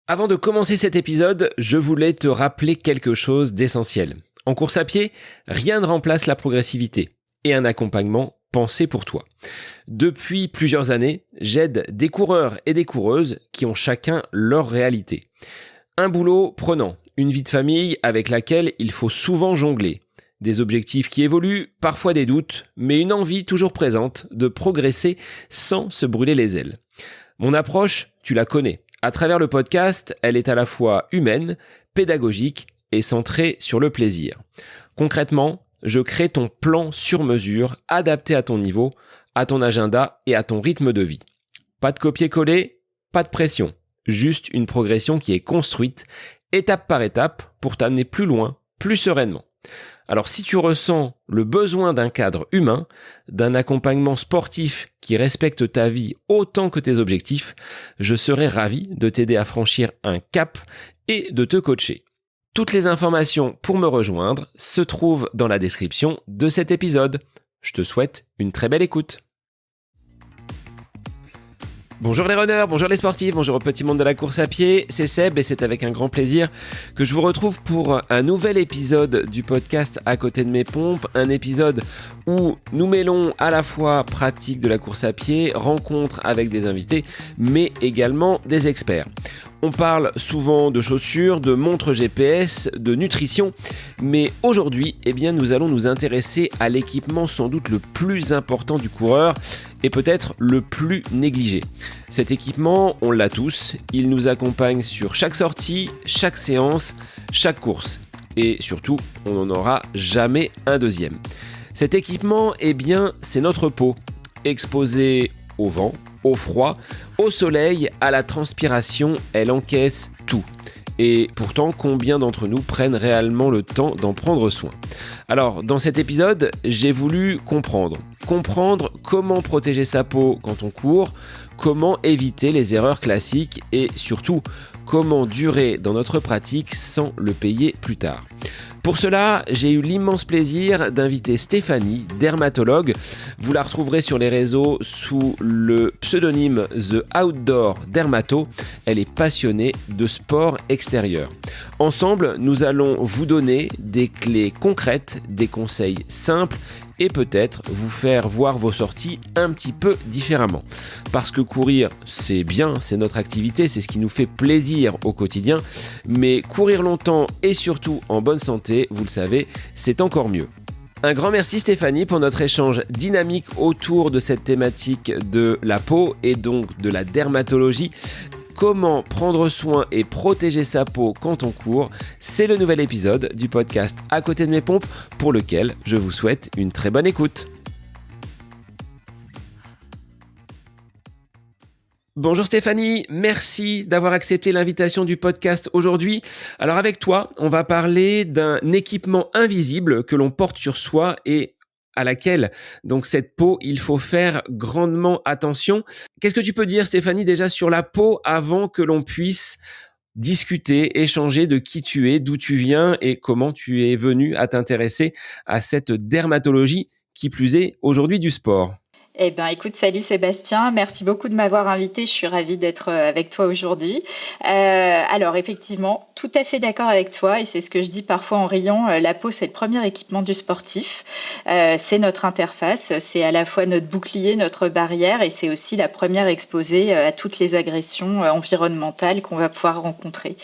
Avant de commencer cet épisode, je voulais te rappeler quelque chose d'essentiel. En course à pied, rien ne remplace la progressivité et un accompagnement pensé pour toi. Depuis plusieurs années, j'aide des coureurs et des coureuses qui ont chacun leur réalité. Un boulot prenant, une vie de famille avec laquelle il faut souvent jongler. Des objectifs qui évoluent, parfois des doutes, mais une envie toujours présente de progresser sans se brûler les ailes. Mon approche, tu la connais. À travers le podcast, elle est à la fois humaine, pédagogique et centrée sur le plaisir. Concrètement, je crée ton plan sur mesure, adapté à ton niveau, à ton agenda et à ton rythme de vie. Pas de copier-coller, pas de pression. Juste une progression qui est construite, étape par étape, pour t'amener plus loin, plus sereinement. Alors si tu ressens le besoin d'un cadre humain, d'un accompagnement sportif qui respecte ta vie autant que tes objectifs, je serai ravi de t'aider à franchir un cap et de te coacher. Toutes les informations pour me rejoindre se trouvent dans la description de cet épisode. Je te souhaite une très belle écoute. Bonjour les runners, bonjour les sportifs, bonjour au petit monde de la course à pied, c'est Seb et c'est avec un grand plaisir que je vous retrouve pour un nouvel épisode du podcast À côté de mes pompes, un épisode où nous mêlons à la fois pratique de la course à pied, rencontres avec des invités, mais également des experts. On parle souvent de chaussures, de montres GPS, de nutrition, mais aujourd'hui, nous allons nous intéresser à l'équipement sans doute le plus important du coureur et peut-être le plus négligé. Cet équipement, on l'a tous, il nous accompagne sur chaque sortie, chaque séance, chaque course. Et surtout, on n'en aura jamais un deuxième. Cet équipement, c'est notre peau, exposée au vent, au froid, au soleil, à la transpiration, elle encaisse tout. Et pourtant, combien d'entre nous prennent réellement le temps d'en prendre soin ? Alors, dans cet épisode, j'ai voulu comprendre comment protéger sa peau quand on court, comment éviter les erreurs classiques et surtout, comment durer dans notre pratique sans le payer plus tard. Pour cela, j'ai eu l'immense plaisir d'inviter Stéphanie, dermatologue. Vous la retrouverez sur les réseaux sous le pseudonyme The Outdoor Dermato. Elle est passionnée de sport extérieur. Ensemble, nous allons vous donner des clés concrètes, des conseils simples et peut-être vous faire voir vos sorties un petit peu différemment. Parce que courir, c'est bien, c'est notre activité, c'est ce qui nous fait plaisir au quotidien, mais courir longtemps et surtout en bonne santé, vous le savez, c'est encore mieux. Un grand merci Stéphanie pour notre échange dynamique autour de cette thématique de la peau et donc de la dermatologie. Comment prendre soin et protéger sa peau quand on court, c'est le nouvel épisode du podcast À côté de mes pompes pour lequel je vous souhaite une très bonne écoute. Bonjour Stéphanie, merci d'avoir accepté l'invitation du podcast aujourd'hui. Alors avec toi, on va parler d'un équipement invisible que l'on porte sur soi et à laquelle, donc cette peau, il faut faire grandement attention. Qu'est-ce que tu peux dire, Stéphanie, déjà sur la peau avant que l'on puisse discuter, échanger de qui tu es, d'où tu viens et comment tu es venu à t'intéresser à cette dermatologie, qui plus est aujourd'hui du sport? Écoute, salut Sébastien, merci beaucoup de m'avoir invité, je suis ravie d'être avec toi aujourd'hui. Alors effectivement, tout à fait d'accord avec toi et c'est ce que je dis parfois en riant, la peau c'est le premier équipement du sportif, c'est notre interface, c'est à la fois notre bouclier, notre barrière et c'est aussi la première exposée à toutes les agressions environnementales qu'on va pouvoir rencontrer.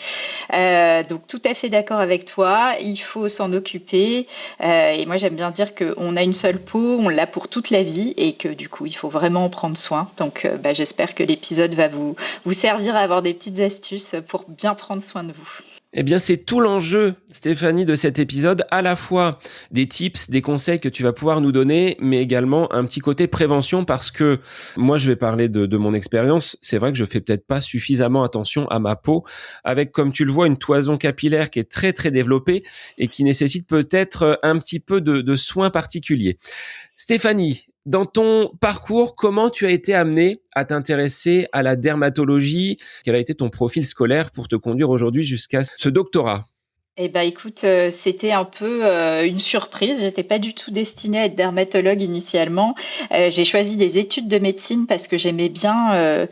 Donc tout à fait d'accord avec toi, il faut s'en occuper et moi j'aime bien dire qu'on a une seule peau, on l'a pour toute la vie et que du coup il faut vraiment en prendre soin. Donc j'espère que l'épisode va vous servir à avoir des petites astuces pour bien prendre soin de vous. C'est tout l'enjeu, Stéphanie, de cet épisode, à la fois des tips, des conseils que tu vas pouvoir nous donner, mais également un petit côté prévention parce que moi, je vais parler de mon expérience. C'est vrai que je fais peut-être pas suffisamment attention à ma peau avec, comme tu le vois, une toison capillaire qui est très, très développée et qui nécessite peut-être un petit peu de soins particuliers. Stéphanie, dans ton parcours, comment tu as été amenée à t'intéresser à la dermatologie ? Quel a été ton profil scolaire pour te conduire aujourd'hui jusqu'à ce doctorat ? Écoute, c'était un peu une surprise. J'étais pas du tout destinée à être dermatologue initialement. J'ai choisi des études de médecine parce que j'aimais bien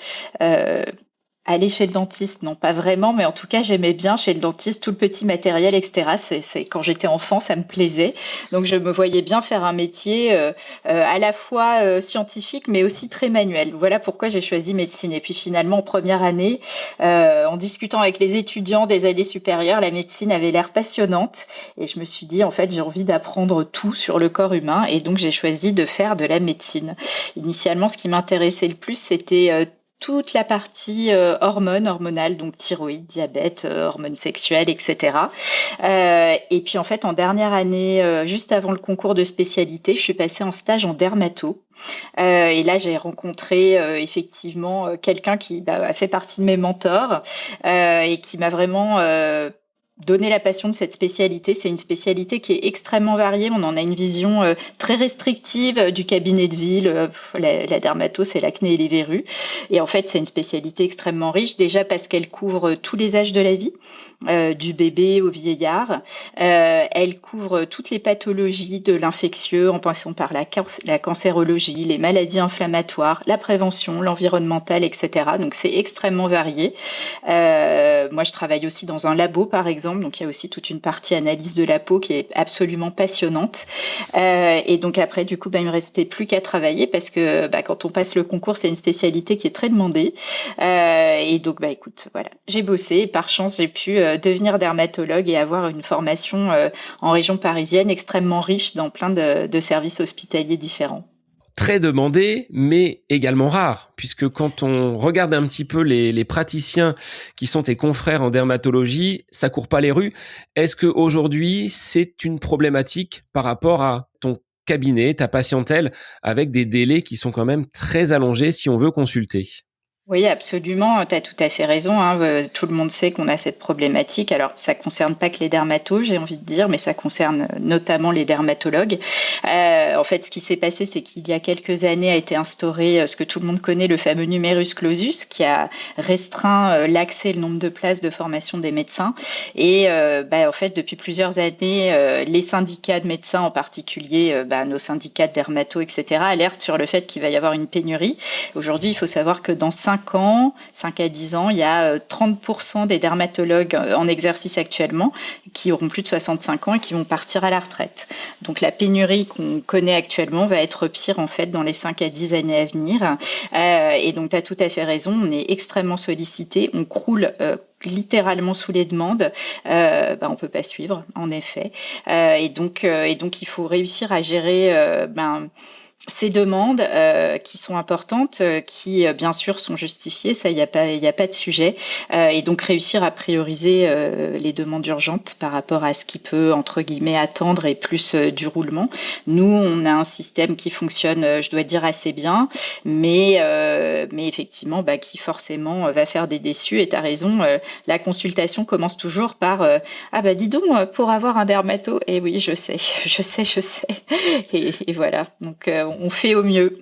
aller chez le dentiste, non pas vraiment, mais en tout cas j'aimais bien chez le dentiste tout le petit matériel, etc. C'est quand j'étais enfant, ça me plaisait. Donc je me voyais bien faire un métier à la fois scientifique, mais aussi très manuel. Voilà pourquoi j'ai choisi médecine. Et puis finalement, en première année, en discutant avec les étudiants des années supérieures, la médecine avait l'air passionnante. Et je me suis dit, en fait, j'ai envie d'apprendre tout sur le corps humain. Et donc j'ai choisi de faire de la médecine. Initialement, ce qui m'intéressait le plus, c'était toute la partie hormonale, donc thyroïde, diabète, hormones sexuelles, etc. Et puis en fait, en dernière année, juste avant le concours de spécialité, je suis passée en stage en dermato. Et là, j'ai rencontré effectivement quelqu'un qui a fait partie de mes mentors et qui m'a vraiment donner la passion de cette spécialité. C'est une spécialité qui est extrêmement variée. On en a une vision très restrictive du cabinet de ville. La dermato, c'est l'acné et les verrues. Et en fait, c'est une spécialité extrêmement riche, déjà parce qu'elle couvre tous les âges de la vie, du bébé au vieillard. Elle couvre toutes les pathologies de l'infectieux, en passant par la cancérologie, les maladies inflammatoires, la prévention, l'environnemental, etc. Donc, c'est extrêmement varié. Moi, je travaille aussi dans un labo, par exemple. Donc, il y a aussi toute une partie analyse de la peau qui est absolument passionnante. Et donc, après, du coup, il me restait plus qu'à travailler parce que quand on passe le concours, c'est une spécialité qui est très demandée. Et donc, écoute, voilà, j'ai bossé. Et par chance, j'ai pu devenir dermatologue et avoir une formation en région parisienne extrêmement riche dans plein de services hospitaliers différents. Très demandé, mais également rare, puisque quand on regarde un petit peu les praticiens qui sont tes confrères en dermatologie, ça court pas les rues. Est-ce qu'aujourd'hui, c'est une problématique par rapport à ton cabinet, ta patientèle, avec des délais qui sont quand même très allongés si on veut consulter? Oui, absolument. Tu as tout à fait raison, hein. Tout le monde sait qu'on a cette problématique. Alors, ça concerne pas que les dermatos, j'ai envie de dire, mais ça concerne notamment les dermatologues. En fait, ce qui s'est passé, c'est qu'il y a quelques années a été instauré ce que tout le monde connaît, le fameux numerus clausus, qui a restreint l'accès et le nombre de places de formation des médecins. Et en fait, depuis plusieurs années, les syndicats de médecins, en particulier nos syndicats de dermatos, etc., alertent sur le fait qu'il va y avoir une pénurie. Aujourd'hui, il faut savoir que dans 5 à 10 ans, il y a 30% des dermatologues en exercice actuellement qui auront plus de 65 ans et qui vont partir à la retraite. Donc la pénurie qu'on connaît actuellement va être pire en fait dans les 5 à 10 années à venir. Et donc tu as tout à fait raison, on est extrêmement sollicité, on croule littéralement sous les demandes, on peut pas suivre en effet. Et donc il faut réussir à gérer ces demandes qui sont importantes, qui bien sûr sont justifiées, ça il y a pas de sujet, et donc réussir à prioriser les demandes urgentes par rapport à ce qui peut entre guillemets attendre et plus du roulement. Nous on a un système qui fonctionne, je dois dire assez bien, mais effectivement qui forcément va faire des déçus. Et t'as raison, la consultation commence toujours par dis donc pour avoir un dermato. Et oui je sais et voilà donc on fait au mieux.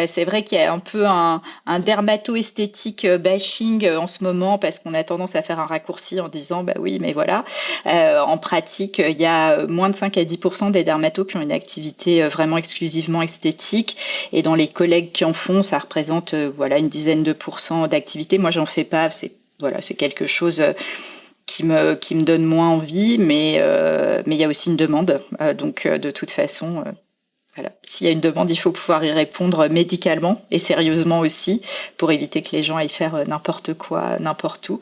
C'est vrai qu'il y a un peu un dermato-esthétique bashing en ce moment parce qu'on a tendance à faire un raccourci en disant oui, mais voilà. En pratique, il y a moins de 5 à 10% des dermatos qui ont une activité vraiment exclusivement esthétique. Et dans les collègues qui en font, ça représente une dizaine de pourcents d'activité. Moi, j'en fais pas. C'est quelque chose qui me donne moins envie, mais il y a aussi une demande. Donc, de toute façon... Voilà. S'il y a une demande, il faut pouvoir y répondre médicalement et sérieusement aussi pour éviter que les gens aillent faire n'importe quoi, n'importe où.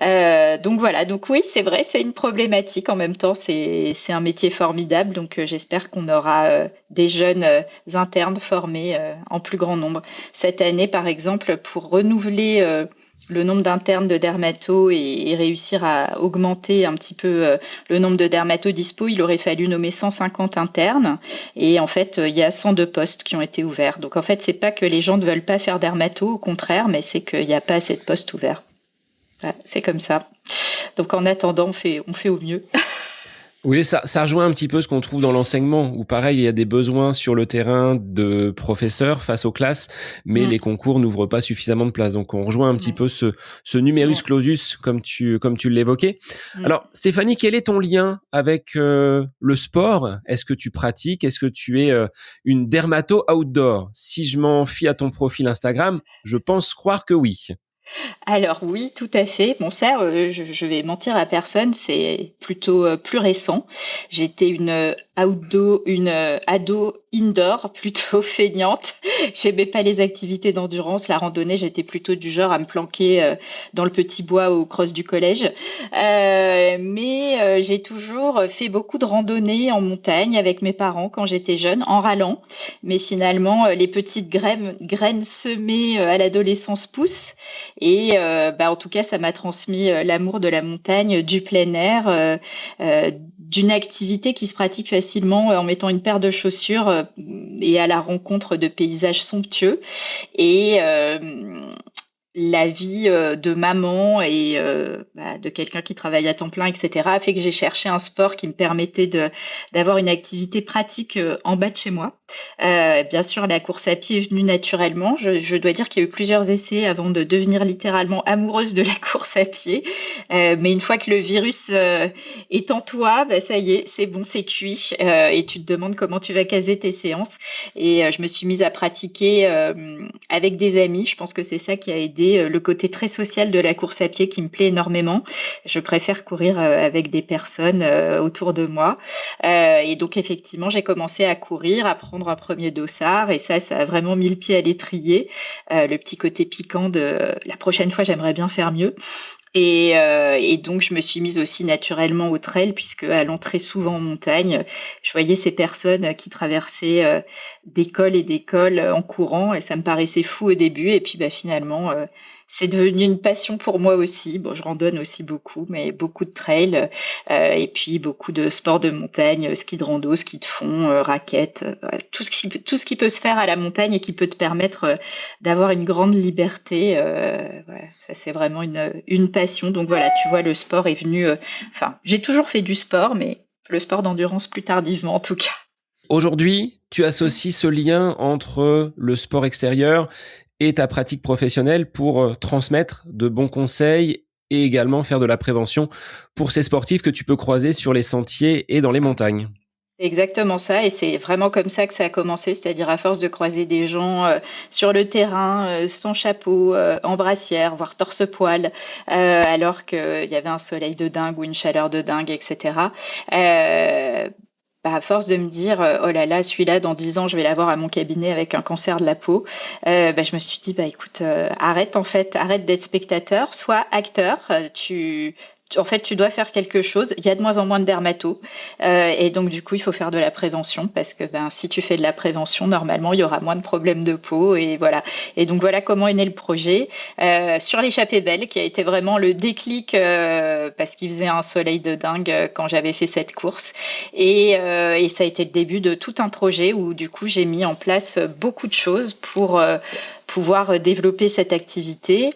Donc voilà, donc oui, c'est vrai, c'est une problématique. En même temps, c'est un métier formidable. Donc j'espère qu'on aura des jeunes internes formés en plus grand nombre. Cette année, par exemple, pour renouveler le nombre d'internes de dermatos et réussir à augmenter un petit peu le nombre de dermatos dispo, il aurait fallu nommer 150 internes. Et en fait, il y a 102 postes qui ont été ouverts. Donc en fait, c'est pas que les gens ne veulent pas faire dermato, au contraire, mais c'est qu'il n'y a pas assez de postes ouverts. Voilà, c'est comme ça. Donc en attendant, on fait au mieux. Oui, ça rejoint un petit peu ce qu'on trouve dans l'enseignement, où pareil, il y a des besoins sur le terrain de professeurs face aux classes, mais les concours n'ouvrent pas suffisamment de place. Donc, on rejoint un petit peu ce numerus clausus, comme tu l'évoquais. Alors, Stéphanie, quel est ton lien avec le sport? Est-ce que tu pratiques? Est-ce que tu es une dermato outdoor? Si je m'en fie à ton profil Instagram, je pense croire que oui. Alors oui, tout à fait. Bon ça, je vais mentir à personne, c'est plutôt plus récent. J'étais une ado indoor, plutôt feignante. J'aimais pas les activités d'endurance, la randonnée. J'étais plutôt du genre à me planquer dans le petit bois au cross du collège. Mais j'ai toujours fait beaucoup de randonnées en montagne avec mes parents quand j'étais jeune, en rallant. Mais finalement, les petites graines semées à l'adolescence poussent. Et en tout cas, ça m'a transmis l'amour de la montagne, du plein air, d'une activité qui se pratique facilement en mettant une paire de chaussures et à la rencontre de paysages somptueux. Et la vie de maman et de quelqu'un qui travaille à temps plein, etc., a fait que j'ai cherché un sport qui me permettait d'avoir une activité pratique en bas de chez moi. Bien sûr, la course à pied est venue naturellement. Je dois dire qu'il y a eu plusieurs essais avant de devenir littéralement amoureuse de la course à pied. Mais une fois que le virus est en toi, ça y est, c'est bon, c'est cuit. Et tu te demandes comment tu vas caser tes séances. Et je me suis mise à pratiquer avec des amis. Je pense que c'est ça qui a aidé le côté très social de la course à pied qui me plaît énormément. Je préfère courir avec des personnes autour de moi. Et donc effectivement, j'ai commencé à courir, à prendre un premier dossard et ça a vraiment mis le pied à l'étrier. Le petit côté piquant de la prochaine fois, j'aimerais bien faire mieux. Et donc, je me suis mise aussi naturellement au trail, puisque allant très souvent en montagne, je voyais ces personnes qui traversaient d'école et d'école en courant, et ça me paraissait fou au début. Et puis, finalement, c'est devenu une passion pour moi aussi. Bon, je randonne aussi beaucoup, mais beaucoup de trail, et puis beaucoup de sports de montagne, ski de rando, ski de fond, raquettes, voilà, tout ce qui peut se faire à la montagne et qui peut te permettre d'avoir une grande liberté. Voilà, ça c'est vraiment une passion. Donc voilà, tu vois, le sport est venu. Enfin, j'ai toujours fait du sport, mais le sport d'endurance plus tardivement en tout cas. Aujourd'hui, tu associes ce lien entre le sport extérieur et ta pratique professionnelle pour transmettre de bons conseils et également faire de la prévention pour ces sportifs que tu peux croiser sur les sentiers et dans les montagnes. Exactement ça, et c'est vraiment comme ça que ça a commencé, c'est-à-dire à force de croiser des gens sur le terrain, sans chapeau, en brassière, voire torse-poil, alors qu'il y avait un soleil de dingue ou une chaleur de dingue, etc. À force de me dire, oh là là, celui-là, dans 10 ans, je vais l'avoir à mon cabinet avec un cancer de la peau, je me suis dit, écoute, arrête d'être spectateur, sois acteur, en fait, tu dois faire quelque chose. Il y a de moins en moins de dermatos. Et donc, du coup, il faut faire de la prévention parce que si tu fais de la prévention, normalement, il y aura moins de problèmes de peau. Et voilà. Et donc, voilà comment est né le projet. Sur l'échappée belle, qui a été vraiment le déclic parce qu'il faisait un soleil de dingue quand j'avais fait cette course. Et ça a été le début de tout un projet où, du coup, j'ai mis en place beaucoup de choses pour pouvoir développer cette activité.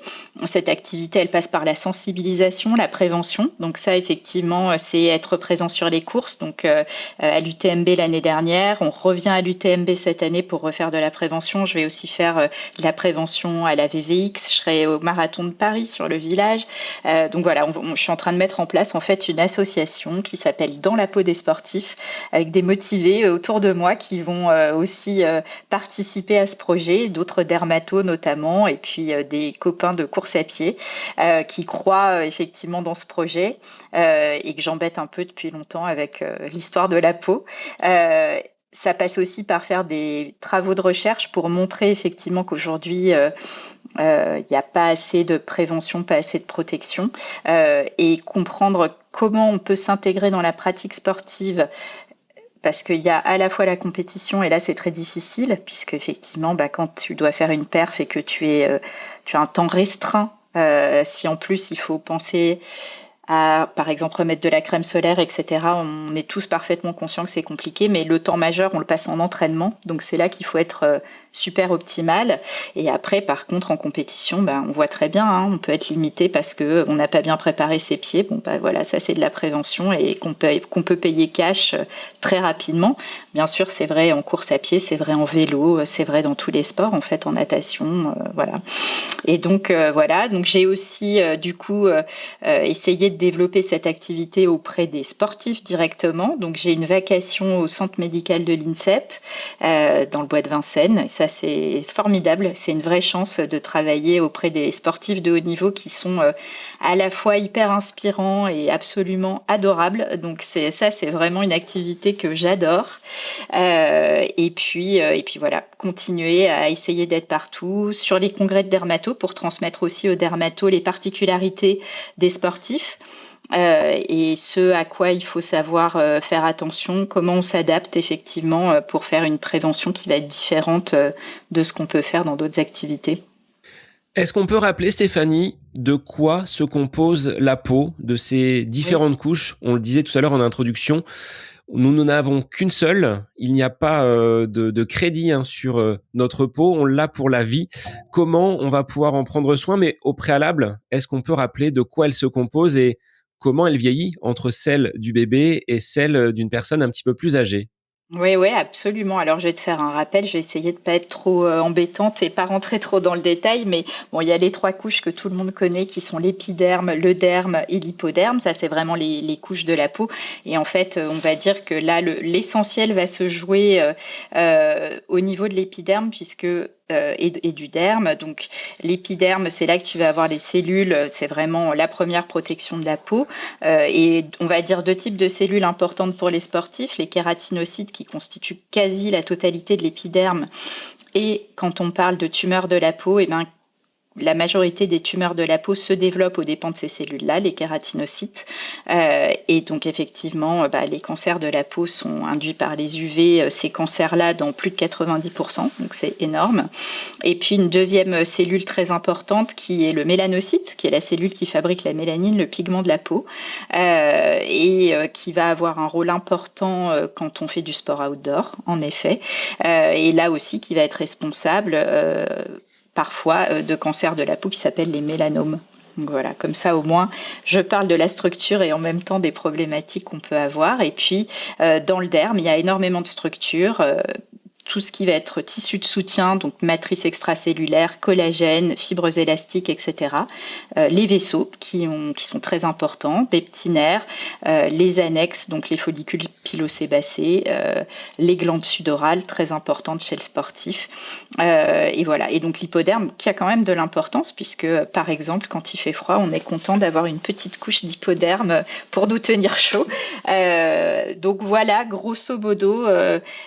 Cette activité, elle passe par la sensibilisation, la prévention. Donc ça, effectivement, c'est être présent sur les courses. Donc à l'UTMB l'année dernière, on revient à l'UTMB cette année pour refaire de la prévention. Je vais aussi faire de la prévention à la VVX. Je serai au marathon de Paris sur le village. Donc voilà, je suis en train de mettre en place en fait une association qui s'appelle Dans la peau des sportifs, avec des motivés autour de moi qui vont aussi participer à ce projet, d'autres dermatos notamment, et puis des copains de course à pied qui croient effectivement dans ce projet et que j'embête un peu depuis longtemps avec l'histoire de la peau. Ça passe aussi par faire des travaux de recherche pour montrer effectivement qu'aujourd'hui, il n'y a pas assez de prévention, pas assez de protection, et comprendre comment on peut s'intégrer dans la pratique sportive parce qu'il y a à la fois la compétition et là c'est très difficile puisque effectivement quand tu dois faire une perf et que tu as un temps restreint, si en plus il faut penser à par exemple remettre de la crème solaire, etc. On est tous parfaitement conscients que c'est compliqué, mais le temps majeur on le passe en entraînement, donc c'est là qu'il faut être super optimal. Et après par contre en compétition, on voit très bien, on peut être limité parce que on n'a pas bien préparé ses pieds. Voilà, ça c'est de la prévention et qu'on peut payer cash très rapidement. Bien sûr, c'est vrai en course à pied, c'est vrai en vélo, c'est vrai dans tous les sports en fait, en natation, voilà. Et donc voilà, donc j'ai aussi du coup essayé de développer cette activité auprès des sportifs directement. Donc, j'ai une vacation au centre médical de l'INSEP, dans le bois de Vincennes. Et ça, c'est formidable. C'est une vraie chance de travailler auprès des sportifs de haut niveau qui sont à la fois hyper inspirants et absolument adorables. Donc, c'est vraiment une activité que j'adore. Et puis voilà, continuer à essayer d'être partout sur les congrès de dermato pour transmettre aussi aux dermatos les particularités des sportifs. Et ce à quoi il faut savoir faire attention, comment on s'adapte effectivement pour faire une prévention qui va être différente de ce qu'on peut faire dans d'autres activités. Est-ce qu'on peut rappeler, Stéphanie, de quoi se compose la peau, de ces différentes couches? On le disait tout à l'heure en introduction, nous n'avons qu'une seule. Il n'y a pas de crédit sur notre peau. On l'a pour la vie. Comment on va pouvoir en prendre soin? Mais au préalable, est-ce qu'on peut rappeler de quoi elle se compose et comment elle vieillit entre celle du bébé et celle d'une personne un petit peu plus âgée? Oui, oui, absolument. Alors, je vais te faire un rappel. Je vais essayer de pas être trop embêtante et pas rentrer trop dans le détail. Mais bon, il y a les 3 couches que tout le monde connaît qui sont l'épiderme, le derme et l'hypoderme. Ça, c'est vraiment les couches de la peau. Et en fait, on va dire que là, l'essentiel va se jouer au niveau de l'épiderme puisque et du derme. Donc, l'épiderme, c'est là que tu vas avoir les cellules. C'est vraiment la première protection de la peau. Et on va dire 2 types de cellules importantes pour les sportifs. Les kératinocytes qui constituent quasi la totalité de l'épiderme. Et quand on parle de tumeurs de la peau, eh ben, la majorité des tumeurs de la peau se développent aux dépens de ces cellules-là, les kératinocytes. Et donc, effectivement, les cancers de la peau sont induits par les UV, ces cancers-là, dans plus de 90%. Donc, c'est énorme. Et puis, une deuxième cellule très importante qui est le mélanocyte, qui est la cellule qui fabrique la mélanine, le pigment de la peau, et qui va avoir un rôle important quand on fait du sport outdoor, en effet. Et là aussi, qui va être responsable parfois de cancers de la peau qui s'appellent les mélanomes. Donc voilà, comme ça au moins, je parle de la structure et en même temps des problématiques qu'on peut avoir. Et puis, dans le derme, il y a énormément de structures. Tout ce qui va être tissu de soutien, donc matrice extracellulaire, collagène, fibres élastiques, etc. Les vaisseaux qui sont très importants, des petits nerfs, les annexes, donc les follicules pilosébacés, les glandes sudorales, très importantes chez le sportif. Et voilà. Et donc l'hypoderme qui a quand même de l'importance puisque, par exemple, quand il fait froid, on est content d'avoir une petite couche d'hypoderme pour nous tenir chaud. Donc voilà, grosso modo,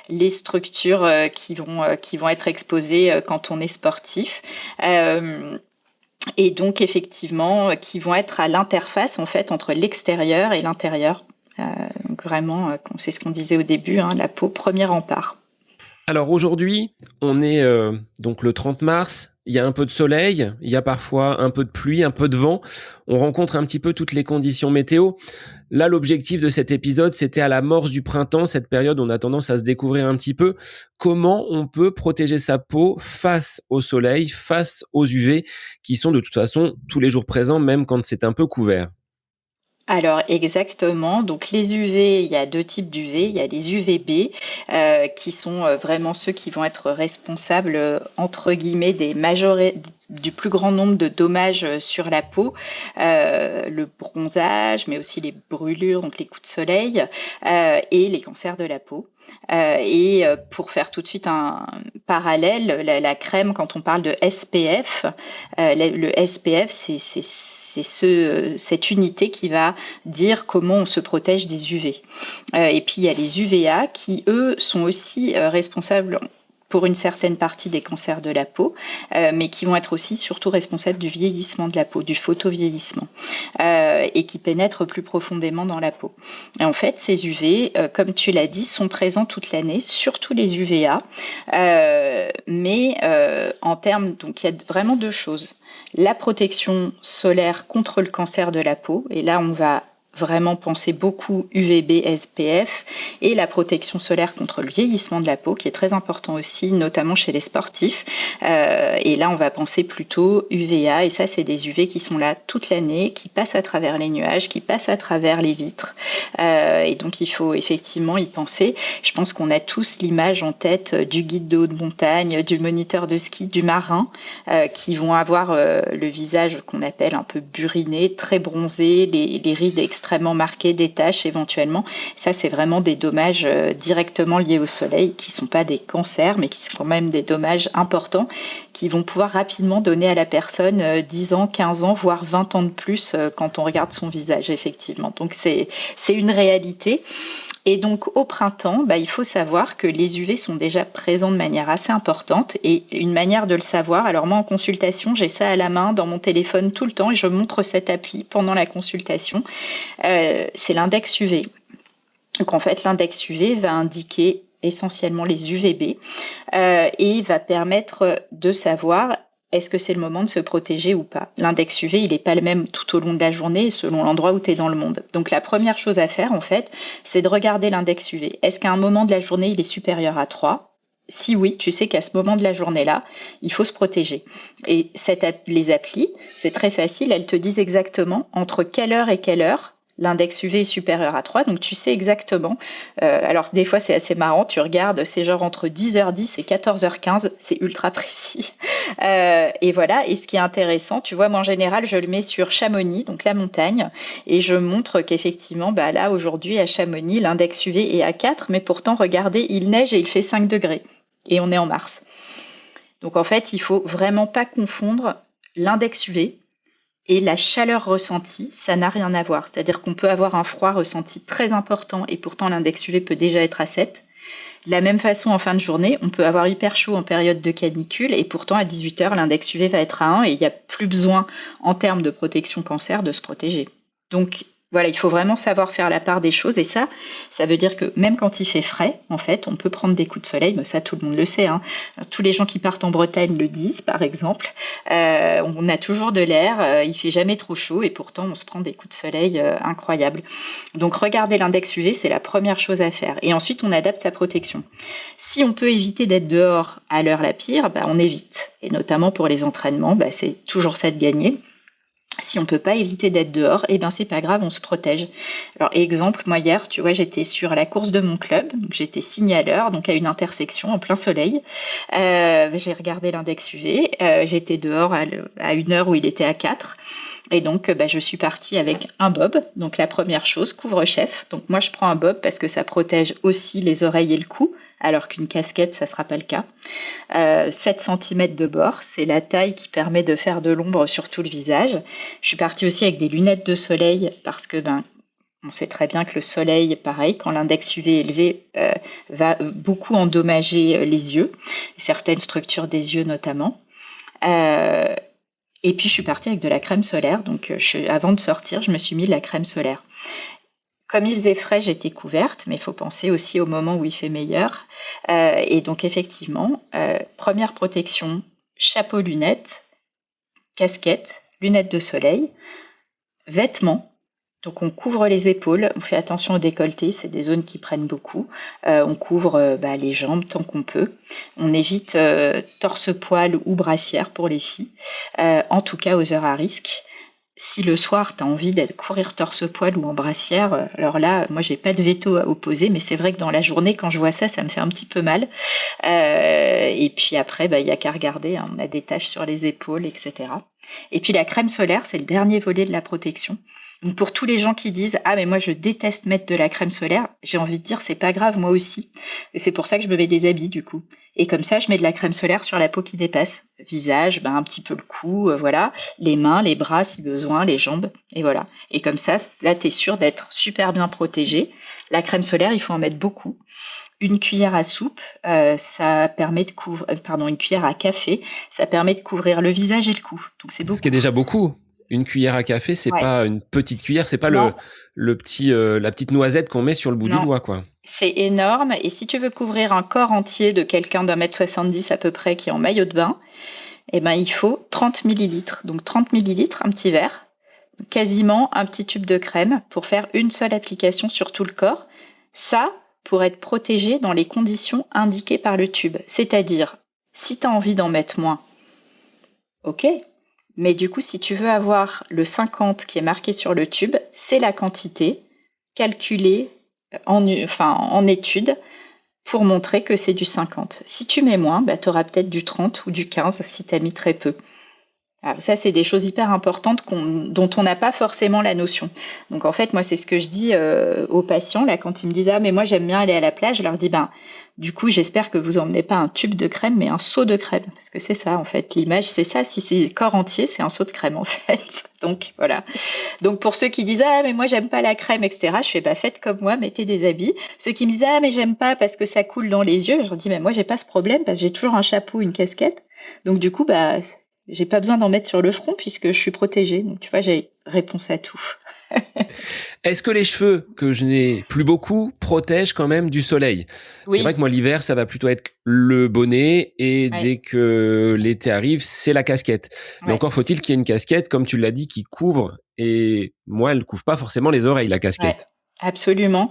les structures qui vont être exposées quand on est sportif. Et donc effectivement qui vont être à l'interface en fait entre l'extérieur et l'intérieur. Donc vraiment, c'est ce qu'on disait au début, la peau, premier rempart. Alors aujourd'hui, on est donc le 30 mars, il y a un peu de soleil, il y a parfois un peu de pluie, un peu de vent, on rencontre un petit peu toutes les conditions météo. Là, l'objectif de cet épisode, c'était à l'amorce du printemps, cette période où on a tendance à se découvrir un petit peu. Comment on peut protéger sa peau face au soleil, face aux UV, qui sont de toute façon tous les jours présents, même quand c'est un peu couvert? Alors exactement, donc les UV, il y a 2 types d'UV, il y a les UVB qui sont vraiment ceux qui vont être responsables entre guillemets du plus grand nombre de dommages sur la peau, le bronzage, mais aussi les brûlures, donc les coups de soleil et les cancers de la peau. Et pour faire tout de suite un parallèle, la crème, quand on parle de SPF, le SPF, c'est cette unité qui va dire comment on se protège des UV. Et puis il y a les UVA qui, eux, sont aussi responsables pour une certaine partie des cancers de la peau, mais qui vont être aussi surtout responsables du vieillissement de la peau, du photovieillissement, et qui pénètrent plus profondément dans la peau. Et en fait, ces UV, comme tu l'as dit, sont présents toute l'année, surtout les UVA, mais en termes, donc il y a vraiment 2 choses. La protection solaire contre le cancer de la peau, et là on va vraiment penser beaucoup UVB, SPF et la protection solaire contre le vieillissement de la peau qui est très important aussi, notamment chez les sportifs. Et là, on va penser plutôt UVA et ça, c'est des UV qui sont là toute l'année, qui passent à travers les nuages, qui passent à travers les vitres. Et donc, il faut effectivement y penser. Je pense qu'on a tous l'image en tête du guide de haute montagne, du moniteur de ski, du marin, qui vont avoir le visage qu'on appelle un peu buriné, très bronzé, les rides extrêmement marquées, des taches éventuellement. Ça, c'est vraiment des dommages directement liés au soleil, qui ne sont pas des cancers, mais qui sont quand même des dommages importants, qui vont pouvoir rapidement donner à la personne 10 ans, 15 ans, voire 20 ans de plus quand on regarde son visage, effectivement. Donc, c'est une réalité. Et donc au printemps, il faut savoir que les UV sont déjà présents de manière assez importante et une manière de le savoir, alors moi en consultation, j'ai ça à la main dans mon téléphone tout le temps et je montre cette appli pendant la consultation, c'est l'index UV. Donc en fait l'index UV va indiquer essentiellement les UVB et va permettre de savoir est-ce que c'est le moment de se protéger ou pas. L'index UV, il n'est pas le même tout au long de la journée selon l'endroit où tu es dans le monde. Donc la première chose à faire, en fait, c'est de regarder l'index UV. Est-ce qu'à un moment de la journée, il est supérieur à 3 ? Si oui, tu sais qu'à ce moment de la journée-là, il faut se protéger. Et les applis, c'est très facile, elles te disent exactement entre quelle heure et quelle heure l'index UV est supérieur à 3, donc tu sais exactement. Alors des fois c'est assez marrant, tu regardes, c'est genre entre 10h10 et 14h15, c'est ultra précis. Et voilà, et ce qui est intéressant, tu vois, moi en général je le mets sur Chamonix, donc la montagne, et je montre qu'effectivement, là aujourd'hui à Chamonix, l'index UV est à 4, mais pourtant regardez, il neige et il fait 5 degrés, et on est en mars. Donc en fait, il faut vraiment pas confondre l'index UV et la chaleur ressentie, ça n'a rien à voir. C'est-à-dire qu'on peut avoir un froid ressenti très important et pourtant l'index UV peut déjà être à 7. De la même façon, en fin de journée, on peut avoir hyper chaud en période de canicule et pourtant à 18h, l'index UV va être à 1 et il n'y a plus besoin, en termes de protection cancer, de se protéger. Donc voilà, il faut vraiment savoir faire la part des choses et ça veut dire que même quand il fait frais, en fait, on peut prendre des coups de soleil, mais ça tout le monde le sait. Tous les gens qui partent en Bretagne le disent, par exemple. On a toujours de l'air, il fait jamais trop chaud et pourtant on se prend des coups de soleil incroyables. Donc regarder l'index UV, c'est la première chose à faire. Et ensuite, on adapte sa protection. Si on peut éviter d'être dehors à l'heure la pire, on évite. Et notamment pour les entraînements, c'est toujours ça de gagner. Si on peut pas éviter d'être dehors, c'est pas grave, on se protège. Alors exemple, moi hier, tu vois, j'étais sur la course de mon club, donc j'étais signaleur, donc à une intersection en plein soleil. J'ai regardé l'index UV, j'étais dehors à une heure où il était à 4. Et donc, je suis partie avec un bob. Donc la première chose, couvre-chef. Donc moi, je prends un bob parce que ça protège aussi les oreilles et le cou, alors qu'une casquette, ça ne sera pas le cas. 7 cm de bord, c'est la taille qui permet de faire de l'ombre sur tout le visage. Je suis partie aussi avec des lunettes de soleil parce que on sait très bien que le soleil, pareil, quand l'index UV est élevé, va beaucoup endommager les yeux, certaines structures des yeux notamment. Et puis je suis partie avec de la crème solaire, donc avant de sortir, je me suis mis de la crème solaire. Comme il faisait frais, j'étais couverte, mais il faut penser aussi au moment où il fait meilleur. Et donc effectivement, première protection, chapeau, lunettes, casquette, lunettes de soleil, vêtements. Donc on couvre les épaules, on fait attention au décolleté, c'est des zones qui prennent beaucoup. On couvre les jambes tant qu'on peut. On évite torse-poil ou brassière pour les filles, en tout cas aux heures à risque. Si le soir, tu as envie d'aller courir torse-poil ou en brassière, alors là, moi, j'ai pas de veto à opposer, mais c'est vrai que dans la journée, quand je vois ça, ça me fait un petit peu mal. Et puis après, il y a qu'à regarder, on a des taches sur les épaules, etc. Et puis la crème solaire, c'est le dernier volet de la protection. Donc pour tous les gens qui disent « Ah, mais moi, je déteste mettre de la crème solaire », j'ai envie de dire « C'est pas grave, moi aussi ». Et c'est pour ça que je me mets des habits, du coup. Et comme ça, je mets de la crème solaire sur la peau qui dépasse. Visage, un petit peu le cou, voilà. Les mains, les bras, si besoin, les jambes, et voilà. Et comme ça, là, tu es sûr d'être super bien protégé. La crème solaire, il faut en mettre beaucoup. Une cuillère à soupe, ça permet de couvrir... une cuillère à café, ça permet de couvrir le visage et le cou. Donc c'est beaucoup. Ce qui est déjà beaucoup. Une cuillère à café, c'est pas une petite cuillère, c'est pas la petite noisette qu'on met sur le bout du doigt, quoi. C'est énorme. Et si tu veux couvrir un corps entier de quelqu'un d'1m70 à peu près qui est en maillot de bain, il faut 30 millilitres. Donc 30 millilitres, un petit verre, quasiment un petit tube de crème pour faire une seule application sur tout le corps. Ça, pour être protégé dans les conditions indiquées par le tube. C'est-à-dire, si tu as envie d'en mettre moins, ok. Mais du coup, si tu veux avoir le 50 qui est marqué sur le tube, c'est la quantité calculée en étude pour montrer que c'est du 50. Si tu mets moins, tu auras peut-être du 30 ou du 15 si tu as mis très peu. Alors ça, c'est des choses hyper importantes dont on n'a pas forcément la notion. Donc en fait, moi, c'est ce que je dis aux patients là quand ils me disent ah mais moi j'aime bien aller à la plage. Je leur dis du coup j'espère que vous emmenez pas un tube de crème mais un seau de crème parce que c'est ça en fait l'image c'est ça. Si c'est corps entier, c'est un seau de crème en fait. Donc voilà. Donc pour ceux qui disent ah mais moi j'aime pas la crème etc. Je fais faites comme moi, mettez des habits. Ceux qui me disent ah mais j'aime pas parce que ça coule dans les yeux, je leur dis mais moi j'ai pas ce problème parce que j'ai toujours un chapeau, une casquette. Donc du coup j'ai pas besoin d'en mettre sur le front puisque je suis protégée. Donc, tu vois, j'ai réponse à tout. Est-ce que les cheveux, que je n'ai plus beaucoup, protègent quand même du soleil? Oui. C'est vrai que moi, l'hiver, ça va plutôt être le bonnet et Ouais. dès que l'été arrive, c'est la casquette. Mais Ouais. encore faut-il qu'il y ait une casquette, comme tu l'as dit, qui couvre. Et moi, elle ne couvre pas forcément les oreilles, la Ouais. casquette. Absolument.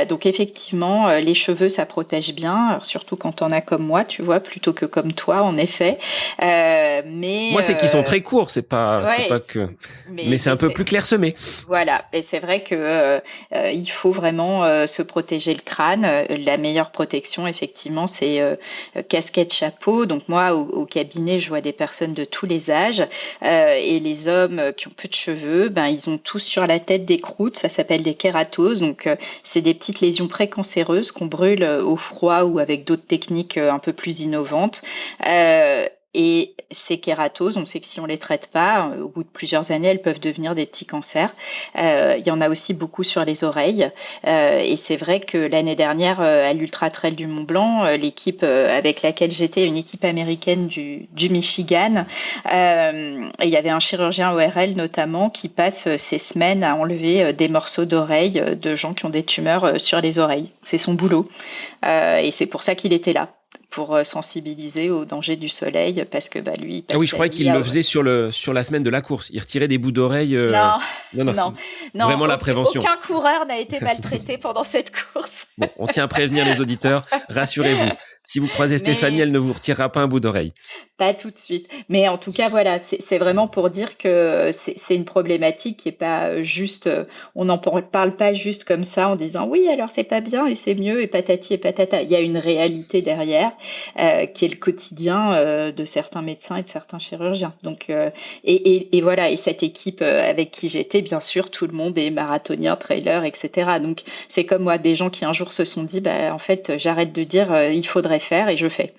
Donc effectivement, les cheveux, ça protège bien, alors surtout quand on a comme moi, tu vois, plutôt que comme toi, en effet. Mais Moi, c'est qu'ils sont très courts, c'est pas ouais, que, mais c'est un peu plus clairsemé. voilà, et c'est vrai que il faut vraiment se protéger le crâne. La meilleure protection, effectivement, c'est casquette, chapeau. Donc moi, au cabinet, je vois des personnes de tous les âges et les hommes qui ont peu de cheveux, ils ont tous sur la tête des croûtes. Ça s'appelle des kératoses. Donc c'est des petites lésions précancéreuses qu'on brûle au froid ou avec d'autres techniques un peu plus innovantes. Et ces kératoses, on sait que si on les traite pas, au bout de plusieurs années, elles peuvent devenir des petits cancers. Il y en a aussi beaucoup sur les oreilles. Et c'est vrai que l'année dernière, à l'Ultra Trail du Mont Blanc, l'équipe avec laquelle j'étais, une équipe américaine du Michigan, et il y avait un chirurgien ORL notamment qui passe ses semaines à enlever des morceaux d'oreilles de gens qui ont des tumeurs sur les oreilles. C'est son boulot. Et c'est pour ça qu'il était là, pour sensibiliser au danger du soleil, parce que lui, il passe Ah oui, je sa croyais vie qu'il le faisait sur la semaine de la course. Il retirait des bouts d'oreilles. Non, Non. non, non, Vraiment la prévention. aucun coureur n'a été maltraité pendant cette course. Bon, on tient à prévenir les auditeurs. Rassurez-vous. Si vous croisez Stéphanie, elle ne vous retirera pas un bout d'oreille. Pas tout de suite. Mais en tout cas, voilà, c'est vraiment pour dire que c'est une problématique qui est pas juste, on n'en parle pas juste comme ça en disant oui, alors c'est pas bien et c'est mieux et patati et patata. Il y a une réalité derrière qui est le quotidien de certains médecins et de certains chirurgiens. Donc, et voilà, et cette équipe avec qui j'étais, bien sûr, tout le monde est marathonien, trailer, etc. Donc, c'est comme moi, des gens qui un jour se sont dit, en fait, j'arrête de dire il faudrait faire et je fais.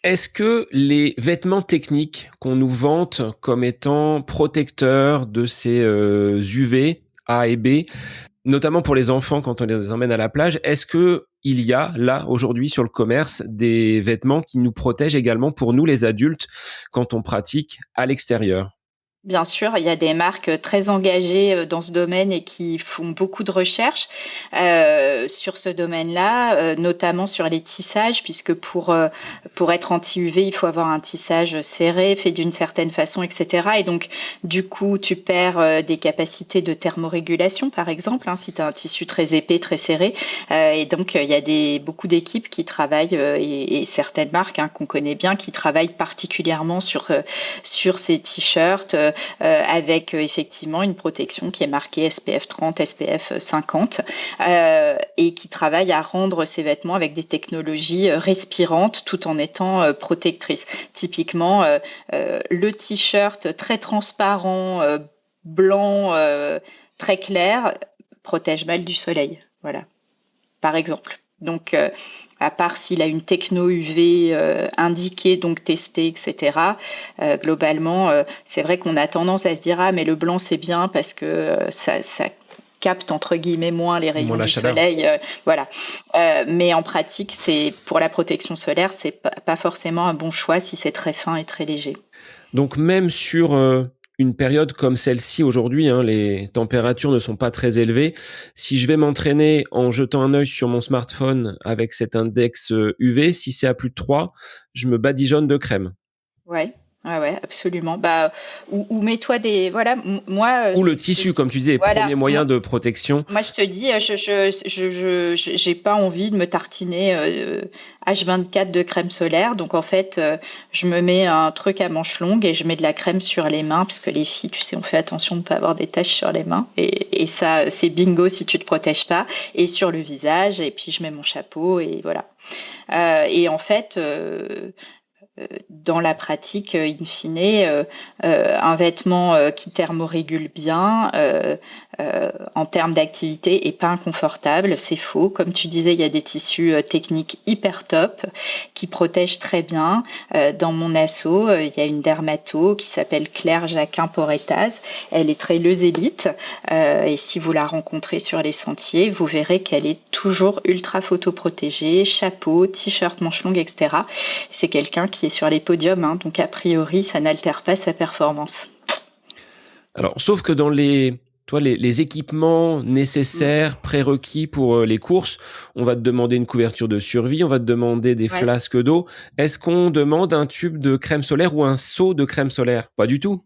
Est-ce que les vêtements techniques qu'on nous vante comme étant protecteurs de ces UV A et B, notamment pour les enfants quand on les emmène à la plage, est-ce que il y a là aujourd'hui sur le commerce des vêtements qui nous protègent également pour nous les adultes quand on pratique à l'extérieur? Bien sûr, il y a des marques très engagées dans ce domaine et qui font beaucoup de recherches sur ce domaine-là, notamment sur les tissages, puisque pour être anti-UV, il faut avoir un tissage serré, fait d'une certaine façon, etc. Et donc, du coup, tu perds des capacités de thermorégulation, par exemple, si tu as un tissu très épais, très serré. Et donc, il y a beaucoup d'équipes qui travaillent, et certaines marques qu'on connaît bien, qui travaillent particulièrement sur ces t-shirts, avec effectivement une protection qui est marquée SPF 30, SPF 50, et qui travaille à rendre ces vêtements avec des technologies respirantes tout en étant protectrices. Typiquement, le t-shirt très transparent, blanc, très clair, protège mal du soleil. Voilà, par exemple. Donc, à part s'il a une techno UV indiquée, donc testée, etc. Globalement, c'est vrai qu'on a tendance à se dire mais le blanc c'est bien parce que ça capte entre guillemets moins les rayons du soleil, voilà. Mais en pratique, c'est pour la protection solaire, c'est pas forcément un bon choix si c'est très fin et très léger. Donc même sur une période comme celle-ci aujourd'hui, les températures ne sont pas très élevées. Si je vais m'entraîner en jetant un œil sur mon smartphone avec cet index UV, si c'est à plus de 3, je me badigeonne de crème. Ouais. Ah ouais, absolument. Bah, ou mets-toi des, voilà, moi, Ou le je te tissu, dis, comme tu disais, voilà, premier moyen de protection. moi, je te dis, j'ai pas envie de me tartiner H24 de crème solaire. Donc, en fait, je me mets un truc à manches longues et je mets de la crème sur les mains, parce que les filles, tu sais, on fait attention de ne pas avoir des taches sur les mains. Et ça, c'est bingo si tu te protèges pas. Et sur le visage, et puis je mets mon chapeau, et voilà. Et en fait, dans la pratique, in fine, un vêtement qui thermorégule bien en termes d'activité est pas inconfortable, c'est faux. Comme tu disais, il y a des tissus techniques hyper top qui protègent très bien. Dans mon asso, il y a une dermato qui s'appelle Claire Jacquin-Porretaz. Elle est traileuse élite et si vous la rencontrez sur les sentiers, vous verrez qu'elle est toujours ultra photoprotégée, chapeau, t-shirt, manches longues, etc. C'est quelqu'un qui est sur les podiums, hein, donc a priori, ça n'altère pas sa performance. Alors, sauf que dans les équipements Mm. nécessaires, prérequis pour les courses, on va te demander une couverture de survie, on va te demander des Ouais. flasques d'eau. Est-ce qu'on demande un tube de crème solaire ou un seau de crème solaire? Pas du tout.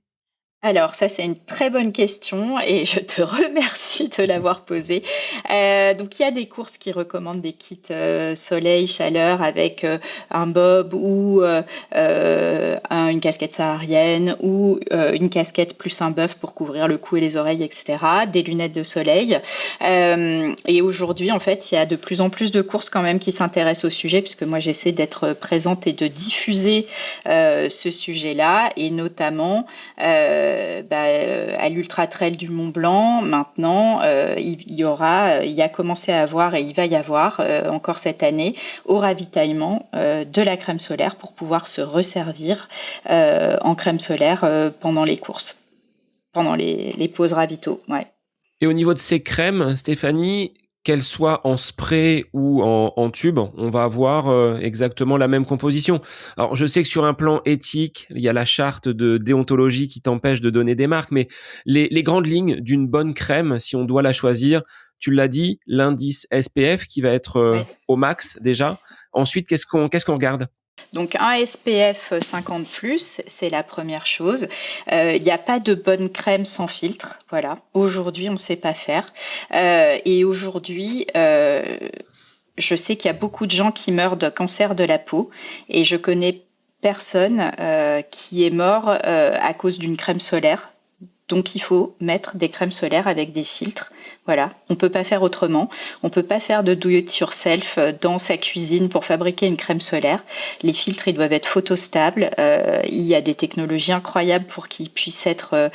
Alors ça, c'est une très bonne question et je te remercie de l'avoir posée. Donc il y a des courses qui recommandent des kits soleil, chaleur avec un bob ou une casquette saharienne ou une casquette plus un buff pour couvrir le cou et les oreilles, etc. Des lunettes de soleil. Et aujourd'hui, en fait, il y a de plus en plus de courses quand même qui s'intéressent au sujet, puisque moi j'essaie d'être présente et de diffuser ce sujet-là, et notamment à l'Ultra Trail du Mont Blanc, maintenant, il y a commencé à avoir et il va y avoir encore cette année au ravitaillement de la crème solaire pour pouvoir se resservir en crème solaire pendant les courses, pendant les pauses ravito. Ouais. Et au niveau de ces crèmes, Stéphanie, qu'elles soient en spray ou en tube, on va avoir exactement la même composition. Alors, je sais que sur un plan éthique, il y a la charte de déontologie qui t'empêche de donner des marques, mais les grandes lignes d'une bonne crème, si on doit la choisir, tu l'as dit, l'indice SPF qui va être Ouais. au max déjà. Ensuite, qu'est-ce qu'on regarde? Donc un SPF 50 plus, c'est la première chose. Il n'y a pas de bonne crème sans filtre. Voilà. Aujourd'hui, on ne sait pas faire. Et aujourd'hui, je sais qu'il y a beaucoup de gens qui meurent de cancer de la peau et je connais personne qui est mort à cause d'une crème solaire. Donc il faut mettre des crèmes solaires avec des filtres. Voilà, on peut pas faire autrement. On peut pas faire de do it yourself dans sa cuisine pour fabriquer une crème solaire. Les filtres, ils doivent être photostables. Il y a des technologies incroyables pour qu'ils puissent être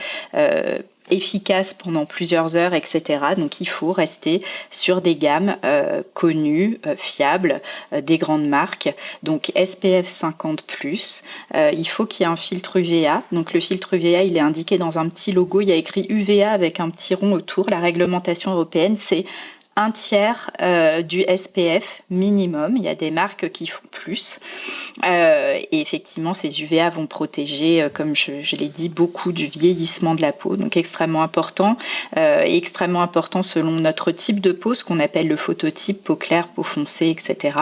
efficace pendant plusieurs heures, etc. Donc il faut rester sur des gammes connues, fiables, des grandes marques. Donc SPF 50 plus. Il faut qu'il y ait un filtre UVA. Donc le filtre UVA, il est indiqué dans un petit logo. Il y a écrit UVA avec un petit rond autour. La réglementation européenne, c'est un tiers du SPF minimum. Il y a des marques qui font plus. Et effectivement, ces UVA vont protéger, comme je l'ai dit, beaucoup du vieillissement de la peau. Donc extrêmement important. Et extrêmement important selon notre type de peau, ce qu'on appelle le phototype, peau claire, peau foncée, etc.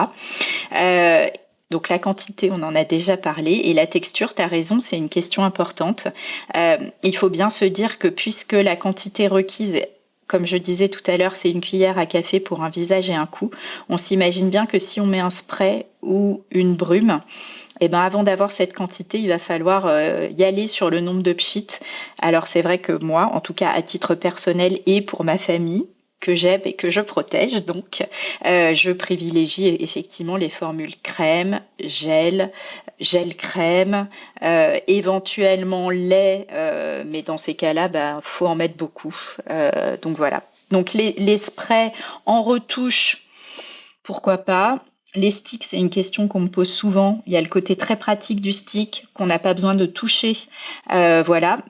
Donc la quantité, on en a déjà parlé, et la texture, tu as raison, c'est une question importante. Il faut bien se dire que puisque la quantité requise, comme je disais tout à l'heure, c'est une cuillère à café pour un visage et un cou, on s'imagine bien que si on met un spray ou une brume, eh ben avant d'avoir cette quantité, il va falloir y aller sur le nombre de pchits. Alors c'est vrai que moi, en tout cas à titre personnel et pour ma famille, que j'aime et que je protège, donc je privilégie effectivement les formules crème, gel crème, éventuellement lait, mais dans ces cas-là, faut en mettre beaucoup. Donc voilà. Donc les sprays en retouche, pourquoi pas. Les sticks, c'est une question qu'on me pose souvent. Il y a le côté très pratique du stick qu'on n'a pas besoin de toucher. Voilà.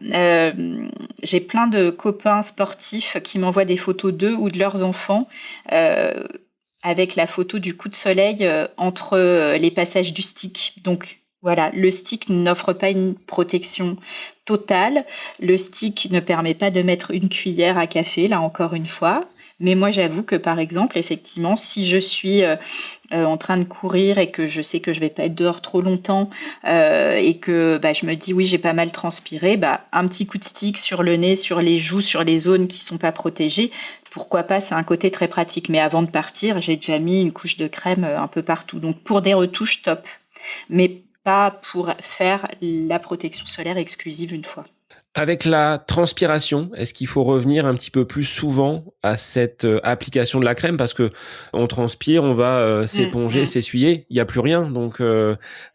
J'ai plein de copains sportifs qui m'envoient des photos d'eux ou de leurs enfants avec la photo du coup de soleil entre les passages du stick. Donc voilà, le stick n'offre pas une protection totale. Le stick ne permet pas de mettre une cuillère à café, là encore une fois. Mais moi, j'avoue que par exemple, effectivement, si je suis en train de courir et que je sais que je vais pas être dehors trop longtemps et que je me dis oui, j'ai pas mal transpiré, un petit coup de stick sur le nez, sur les joues, sur les zones qui sont pas protégées, pourquoi pas, c'est un côté très pratique. Mais avant de partir, j'ai déjà mis une couche de crème un peu partout. Donc pour des retouches, top. Mais pas pour faire la protection solaire exclusive une fois. Avec la transpiration, est-ce qu'il faut revenir un petit peu plus souvent à cette application de la crème parce que on transpire, on va s'éponger, s'essuyer, il n'y a plus rien. Donc,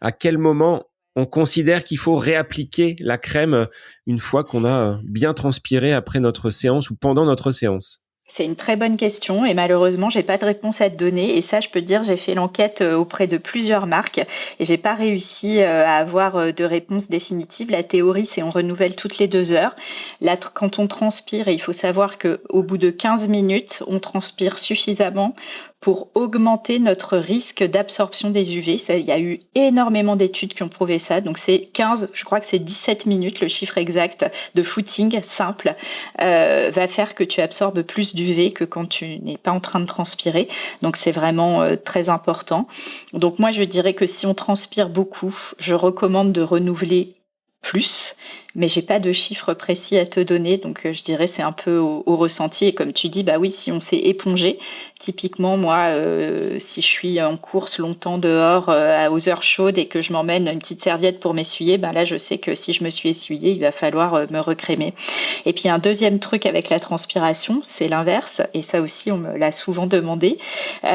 à quel moment on considère qu'il faut réappliquer la crème une fois qu'on a bien transpiré après notre séance ou pendant notre séance? C'est une très bonne question et malheureusement, j'ai pas de réponse à te donner. Et ça, je peux te dire, j'ai fait l'enquête auprès de plusieurs marques et j'ai pas réussi à avoir de réponse définitive. La théorie, c'est on renouvelle toutes les 2 heures. Là, quand on transpire, et il faut savoir que au bout de 15 minutes, on transpire suffisamment pour augmenter notre risque d'absorption des UV. Ça, il y a eu énormément d'études qui ont prouvé ça. Donc c'est 15, je crois que c'est 17 minutes, le chiffre exact de footing simple va faire que tu absorbes plus d'UV que quand tu n'es pas en train de transpirer. Donc c'est vraiment très important. Donc moi je dirais que si on transpire beaucoup, je recommande de renouveler plus, mais j'ai pas de chiffre précis à te donner, donc je dirais c'est un peu au ressenti. Et comme tu dis, oui, si on s'est épongé, typiquement moi, si je suis en course longtemps dehors aux heures chaudes et que je m'emmène une petite serviette pour m'essuyer, là je sais que si je me suis essuyée, il va falloir me recrémer. Et puis un deuxième truc avec la transpiration, c'est l'inverse, et ça aussi on me l'a souvent demandé. Moi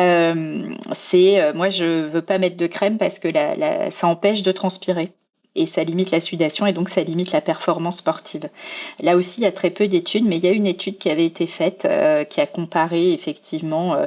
je veux pas mettre de crème parce que ça empêche de transpirer. Et ça limite la sudation et donc ça limite la performance sportive. Là aussi, il y a très peu d'études, mais il y a une étude qui avait été faite qui a comparé effectivement,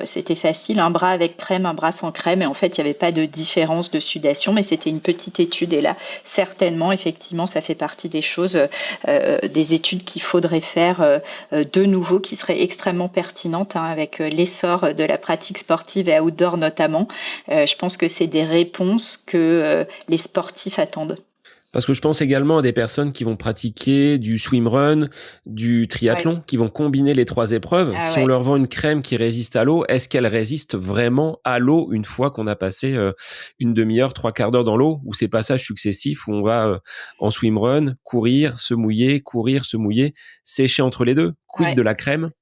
c'était facile, un bras avec crème, un bras sans crème, et en fait, il n'y avait pas de différence de sudation, mais c'était une petite étude. Et là, certainement, effectivement, ça fait partie des choses, des études qu'il faudrait faire de nouveau, qui seraient extrêmement pertinentes avec l'essor de la pratique sportive et outdoor notamment. Je pense que c'est des réponses que les sportifs attendent. Parce que je pense également à des personnes qui vont pratiquer du swimrun, du triathlon, qui vont combiner les 3 épreuves. Si on leur vend une crème qui résiste à l'eau, est-ce qu'elle résiste vraiment à l'eau une fois qu'on a passé une demi-heure, 3/4 d'heure dans l'eau, ou ces passages successifs où on va en swimrun, courir, se mouiller, sécher entre les deux? Quid de la crème?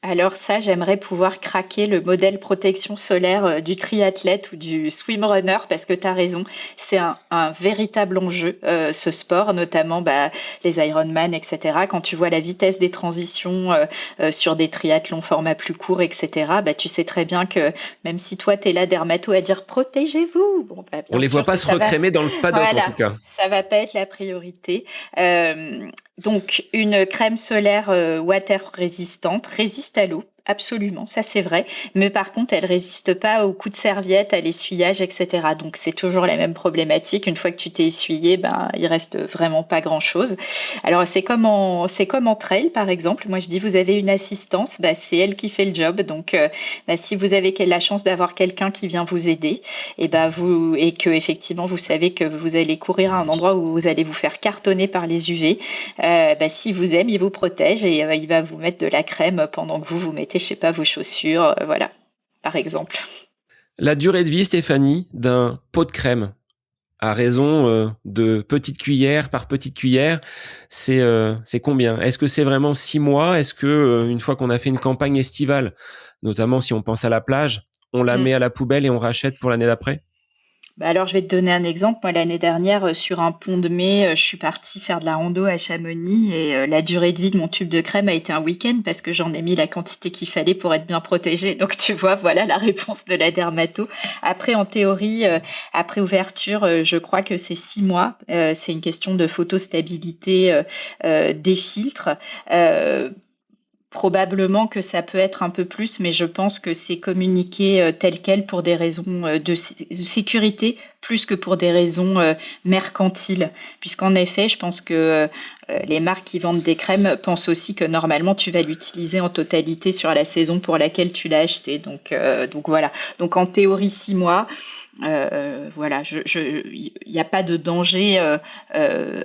Alors ça, j'aimerais pouvoir craquer le modèle protection solaire du triathlète ou du swimrunner parce que tu as raison, c'est un véritable enjeu ce sport, notamment les Ironman, etc. Quand tu vois la vitesse des transitions sur des triathlons format plus court, etc., tu sais très bien que même si toi, tu es là dermato à dire « protégez-vous », on les voit pas se recrémer dans le paddock en tout cas. Ça va pas être la priorité. Donc, une crème solaire water résistante résiste à l'eau. Absolument, ça c'est vrai. Mais par contre, elle résiste pas aux coups de serviette, à l'essuyage, etc. Donc c'est toujours la même problématique. Une fois que tu t'es essuyé, il reste vraiment pas grand-chose. Alors c'est comme en trail par exemple. Moi je dis vous avez une assistance, c'est elle qui fait le job. Donc si vous avez la chance d'avoir quelqu'un qui vient vous aider, et que effectivement vous savez que vous allez courir à un endroit où vous allez vous faire cartonner par les UV, si vous aime, il vous protège et il va vous mettre de la crème pendant que vous mettez vos chaussures, voilà, par exemple. La durée de vie, Stéphanie, d'un pot de crème, à raison de petite cuillère par petite cuillère, c'est combien? Est-ce que c'est vraiment 6 mois? Est-ce que une fois qu'on a fait une campagne estivale, notamment si on pense à la plage, on la met à la poubelle et on rachète pour l'année d'après? Alors, je vais te donner un exemple. Moi, l'année dernière, sur un pont de mai, je suis partie faire de la rando à Chamonix et la durée de vie de mon tube de crème a été un week-end parce que j'en ai mis la quantité qu'il fallait pour être bien protégée. Donc, tu vois, voilà la réponse de la dermato. Après, en théorie, après ouverture, je crois que c'est 6 mois. C'est une question de photostabilité des filtres. Probablement que ça peut être un peu plus, mais je pense que c'est communiqué tel quel pour des raisons de sécurité plus que pour des raisons mercantiles. Puisqu'en effet, je pense que les marques qui vendent des crèmes pensent aussi que normalement tu vas l'utiliser en totalité sur la saison pour laquelle tu l'as acheté. Donc voilà. Donc en théorie 6 mois. Voilà, il n'y a pas de danger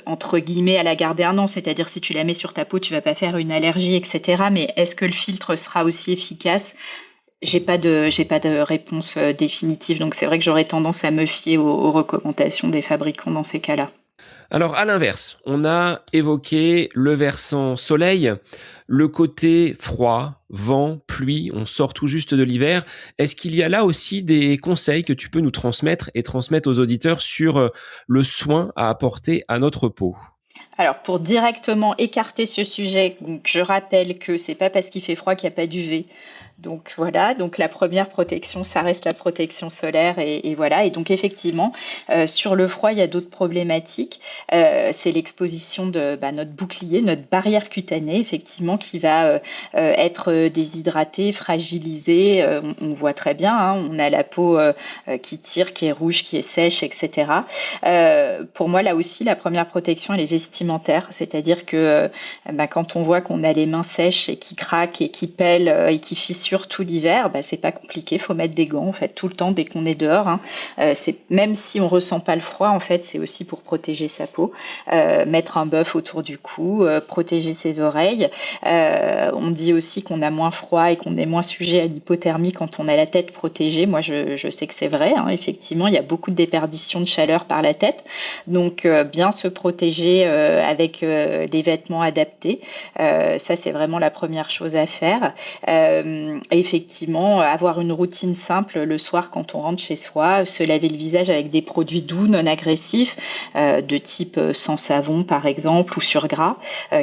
entre guillemets à la garder 1 an. C'est-à-dire si tu la mets sur ta peau, tu vas pas faire une allergie, etc. Mais est-ce que le filtre sera aussi efficace? J'ai pas de réponse définitive. Donc c'est vrai que j'aurais tendance à me fier aux recommandations des fabricants dans ces cas-là. Alors à l'inverse, on a évoqué le versant soleil, le côté froid, vent, pluie, on sort tout juste de l'hiver. Est-ce qu'il y a là aussi des conseils que tu peux nous transmettre et transmettre aux auditeurs sur le soin à apporter à notre peau? Alors, pour directement écarter ce sujet, donc, je rappelle que c'est pas parce qu'il fait froid qu'il n'y a pas d'UV. Donc voilà, donc la première protection, ça reste la protection solaire et voilà. Et donc effectivement, sur le froid, il y a d'autres problématiques. C'est l'exposition de notre bouclier, notre barrière cutanée, effectivement, qui va être déshydratée, fragilisée. On voit très bien, hein, on a la peau qui tire, qui est rouge, qui est sèche, etc. Pour moi, là aussi, la première protection, elle est vestimentaire, c'est-à-dire que quand on voit qu'on a les mains sèches et qui craquent et qui pèlent et qui fissurent tout l'hiver, c'est pas compliqué, faut mettre des gants en fait tout le temps dès qu'on est dehors. Hein. C'est même si on ressent pas le froid, en fait, c'est aussi pour protéger sa peau. Mettre un buff autour du cou, protéger ses oreilles. On dit aussi qu'on a moins froid et qu'on est moins sujet à l'hypothermie quand on a la tête protégée. Moi, je sais que c'est vrai. Hein. Effectivement, il y a beaucoup de déperdition de chaleur par la tête, donc bien se protéger avec des vêtements adaptés. Ça, c'est vraiment la première chose à faire. Effectivement, avoir une routine simple le soir quand on rentre chez soi, se laver le visage avec des produits doux, non agressifs, de type sans savon par exemple ou sur gras,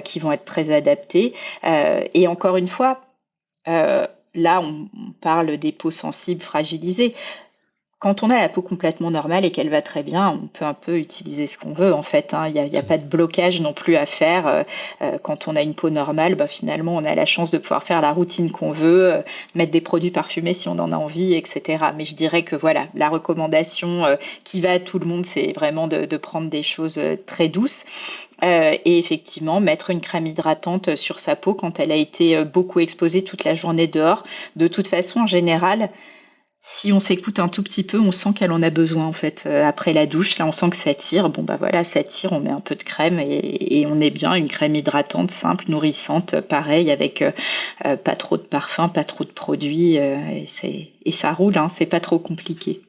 qui vont être très adaptés. Et encore une fois, là on parle des peaux sensibles fragilisées. Quand on a la peau complètement normale et qu'elle va très bien, on peut un peu utiliser ce qu'on veut en fait. Hein. Il y a pas de blocage non plus à faire. Quand on a une peau normale, finalement, on a la chance de pouvoir faire la routine qu'on veut, mettre des produits parfumés si on en a envie, etc. Mais je dirais que voilà, la recommandation qui va à tout le monde, c'est vraiment de prendre des choses très douces. Et effectivement, mettre une crème hydratante sur sa peau quand elle a été beaucoup exposée toute la journée dehors. De toute façon, en général, si on s'écoute un tout petit peu, on sent qu'elle en a besoin en fait. Après la douche, là on sent que ça tire. Voilà, ça tire, on met un peu de crème et on est bien. Une crème hydratante, simple, nourrissante, pareil, avec pas trop de parfum, pas trop de produits. Et ça roule, hein, c'est pas trop compliqué.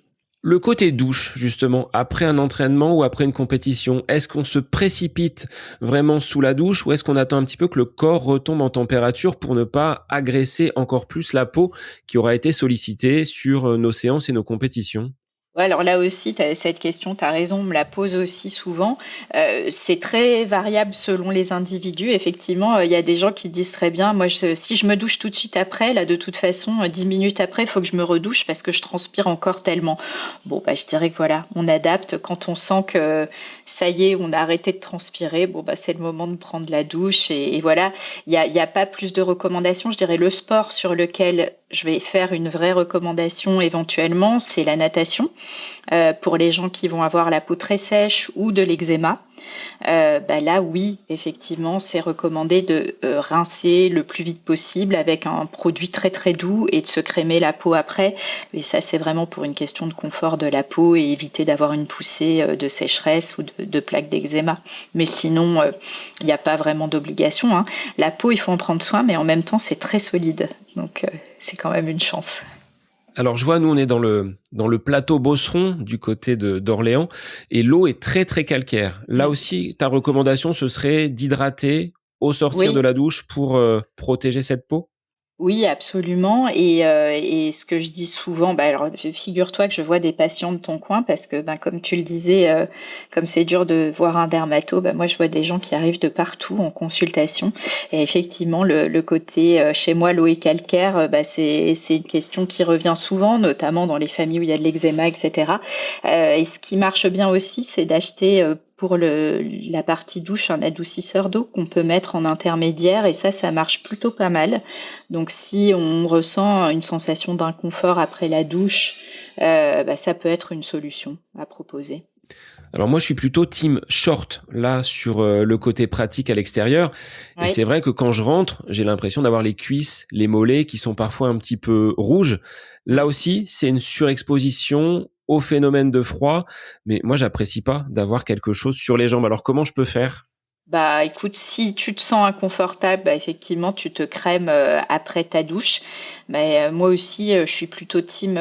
Le côté douche, justement, après un entraînement ou après une compétition, est-ce qu'on se précipite vraiment sous la douche ou est-ce qu'on attend un petit peu que le corps retombe en température pour ne pas agresser encore plus la peau qui aura été sollicitée sur nos séances et nos compétitions? Ouais, alors là aussi, cette question, tu as raison, on me la pose aussi souvent. C'est très variable selon les individus. Effectivement, il y a des gens qui disent très bien, moi, si je me douche tout de suite après, là, de toute façon, 10 minutes après, il faut que je me redouche parce que je transpire encore tellement. Je dirais que voilà, on adapte. Quand on sent que ça y est, on a arrêté de transpirer, c'est le moment de prendre la douche. Et voilà, il y a pas plus de recommandations. Je dirais le sport sur lequel je vais faire une vraie recommandation éventuellement, c'est la natation. Pour les gens qui vont avoir la peau très sèche ou de l'eczéma. Là, oui, effectivement, c'est recommandé de rincer le plus vite possible avec un produit très très doux et de se crémer la peau après. Et ça, c'est vraiment pour une question de confort de la peau et éviter d'avoir une poussée de sécheresse ou de plaques d'eczéma. Mais sinon, il n'y a pas vraiment d'obligation. Hein. La peau, il faut en prendre soin, mais en même temps, c'est très solide. Donc, c'est quand même une chance. Alors je vois, nous on est dans le plateau Beauceron du côté d'Orléans et l'eau est très très calcaire. Là aussi, ta recommandation ce serait d'hydrater au sortir de Oui. la douche pour protéger cette peau? Oui, absolument. Et ce que je dis souvent, alors figure-toi que je vois des patients de ton coin parce que, comme tu le disais, comme c'est dur de voir un dermato, moi je vois des gens qui arrivent de partout en consultation. Et effectivement, le côté chez moi, l'eau est calcaire, c'est une question qui revient souvent, notamment dans les familles où il y a de l'eczéma, etc. Et ce qui marche bien aussi, c'est d'acheter pour la partie douche un adoucisseur d'eau qu'on peut mettre en intermédiaire et ça marche plutôt pas mal. Donc si on ressent une sensation d'inconfort après la douche, ça peut être une solution à proposer. Alors moi, je suis plutôt team short, là, sur le côté pratique à l'extérieur. Et Oui. c'est vrai que quand je rentre, j'ai l'impression d'avoir les cuisses, les mollets qui sont parfois un petit peu rouges. Là aussi, c'est une surexposition au phénomène de froid. Mais moi, j'apprécie pas d'avoir quelque chose sur les jambes. Alors comment je peux faire? Bah, écoute, si tu te sens inconfortable, bah, effectivement, tu te crèmes après ta douche. Mais moi aussi, je suis plutôt team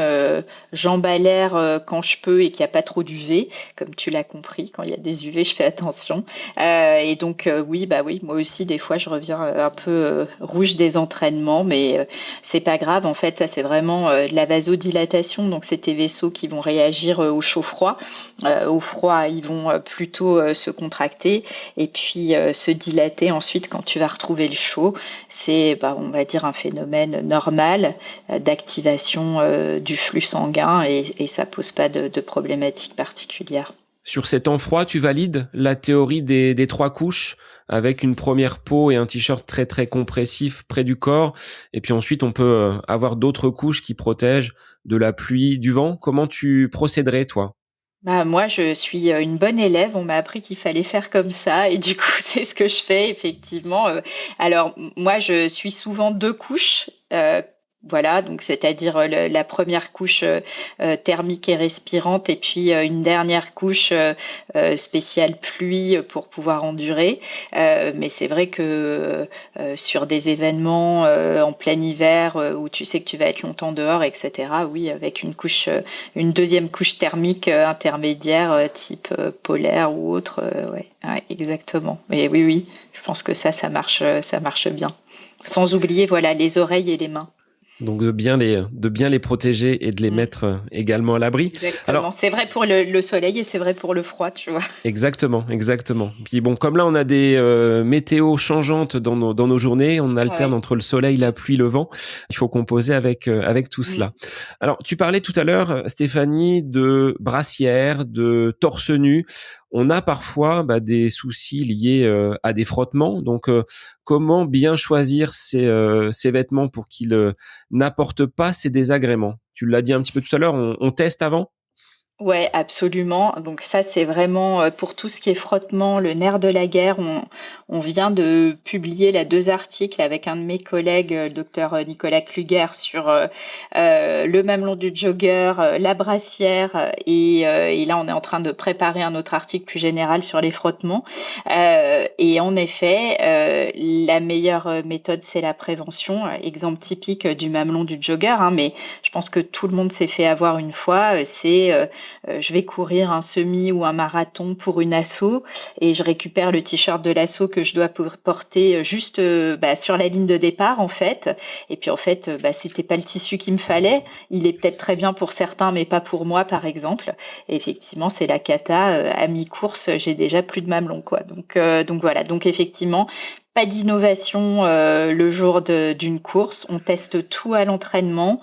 jambes à l'air quand je peux et qu'il n'y a pas trop d'UV, comme tu l'as compris. Quand il y a des UV, je fais attention. Et donc, oui, bah oui, moi aussi, des fois, je reviens un peu rouge des entraînements, mais c'est pas grave. En fait, ça, c'est vraiment de la vasodilatation. Donc, c'est tes vaisseaux qui vont réagir au chaud-froid. Au froid, ils vont plutôt se contracter et puis se dilater ensuite quand tu vas retrouver le chaud. C'est, bah, on va dire, un phénomène normal d'activation du flux sanguin et ça pose pas de problématique particulière. Sur ces temps froids, tu valides la théorie des trois couches avec une première peau et un t-shirt très très compressif près du corps. Et puis ensuite, on peut avoir d'autres couches qui protègent de la pluie, du vent. Comment tu procéderais, toi? Bah, moi, je suis une bonne élève. On m'a appris qu'il fallait faire comme ça et du coup, c'est ce que je fais effectivement. Alors, moi, je suis souvent deux couches. Voilà, donc c'est-à-dire la première couche thermique et respirante et puis une dernière couche spéciale pluie pour pouvoir endurer. Mais c'est vrai que sur des événements en plein hiver où tu sais que tu vas être longtemps dehors, etc., oui, avec une deuxième couche thermique intermédiaire, type polaire ou autre, ouais, ouais, exactement. Mais oui, oui, je pense que ça marche bien. Sans oublier, voilà, les oreilles et les mains. Donc de bien les protéger et de les Mm, mettre également à l'abri. exactement. Alors, C'est vrai pour le soleil et c'est vrai pour le froid, tu vois. exactement, exactement. Puis bon, comme là, on a des météos changeantes dans nos journées, on alterne Ouais. entre le soleil, la pluie, le vent. Il faut composer avec tout Mm. cela. Alors, tu parlais tout à l'heure, Stéphanie, de brassière, de torse nu. On a parfois des soucis liés à des frottements. Donc, comment bien choisir ces vêtements pour qu'ils n'apportent pas ces désagréments? Tu l'as dit un petit peu tout à l'heure, on teste avant? Ouais, absolument. Donc ça, c'est vraiment pour tout ce qui est frottement, le nerf de la guerre. On vient de publier là 2 articles avec un de mes collègues, le docteur Nicolas Kluger, sur le mamelon du jogger, la brassière, et là, on est en train de préparer un autre article plus général sur les frottements. Et en effet, la meilleure méthode, c'est la prévention. Exemple typique du mamelon du jogger, hein, mais je pense que tout le monde s'est fait avoir une fois. C'est je vais courir un semi ou un marathon pour une asso et je récupère le t-shirt de l'asso que je dois porter juste sur la ligne de départ en fait. Et puis en fait, c'était pas le tissu qu'il me fallait. Il est peut-être très bien pour certains, mais pas pour moi par exemple. Et effectivement, c'est la cata. À mi-course, j'ai déjà plus de mamelon quoi. Donc voilà. Donc effectivement, pas d'innovation le jour d'une course. On teste tout à l'entraînement,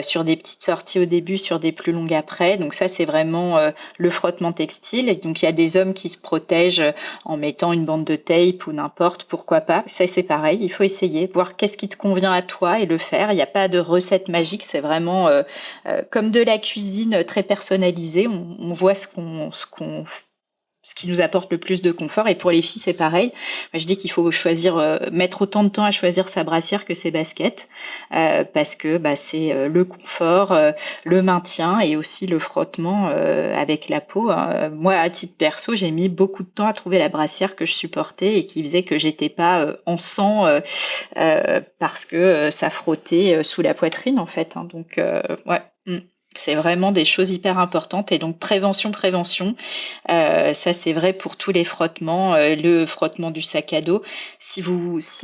sur des petites sorties au début, sur des plus longues après. Donc ça, c'est vraiment le frottement textile. Et donc il y a des hommes qui se protègent en mettant une bande de tape ou n'importe, pourquoi pas. Ça, c'est pareil. Il faut essayer, voir qu'est-ce qui te convient à toi et le faire. Il n'y a pas de recette magique. C'est vraiment comme de la cuisine très personnalisée. On voit ce qui nous apporte le plus de confort. Et pour les filles, c'est pareil. Moi, je dis qu'il faut choisir, mettre autant de temps à choisir sa brassière que ses baskets, parce que c'est le confort, le maintien et aussi le frottement avec la peau, hein. Moi, à titre perso, j'ai mis beaucoup de temps à trouver la brassière que je supportais et qui faisait que j'étais pas en sang parce que ça frottait sous la poitrine en fait, hein. Donc ouais. C'est vraiment des choses hyper importantes et donc prévention, prévention. Ça c'est vrai pour tous les frottements, le frottement du sac à dos. Si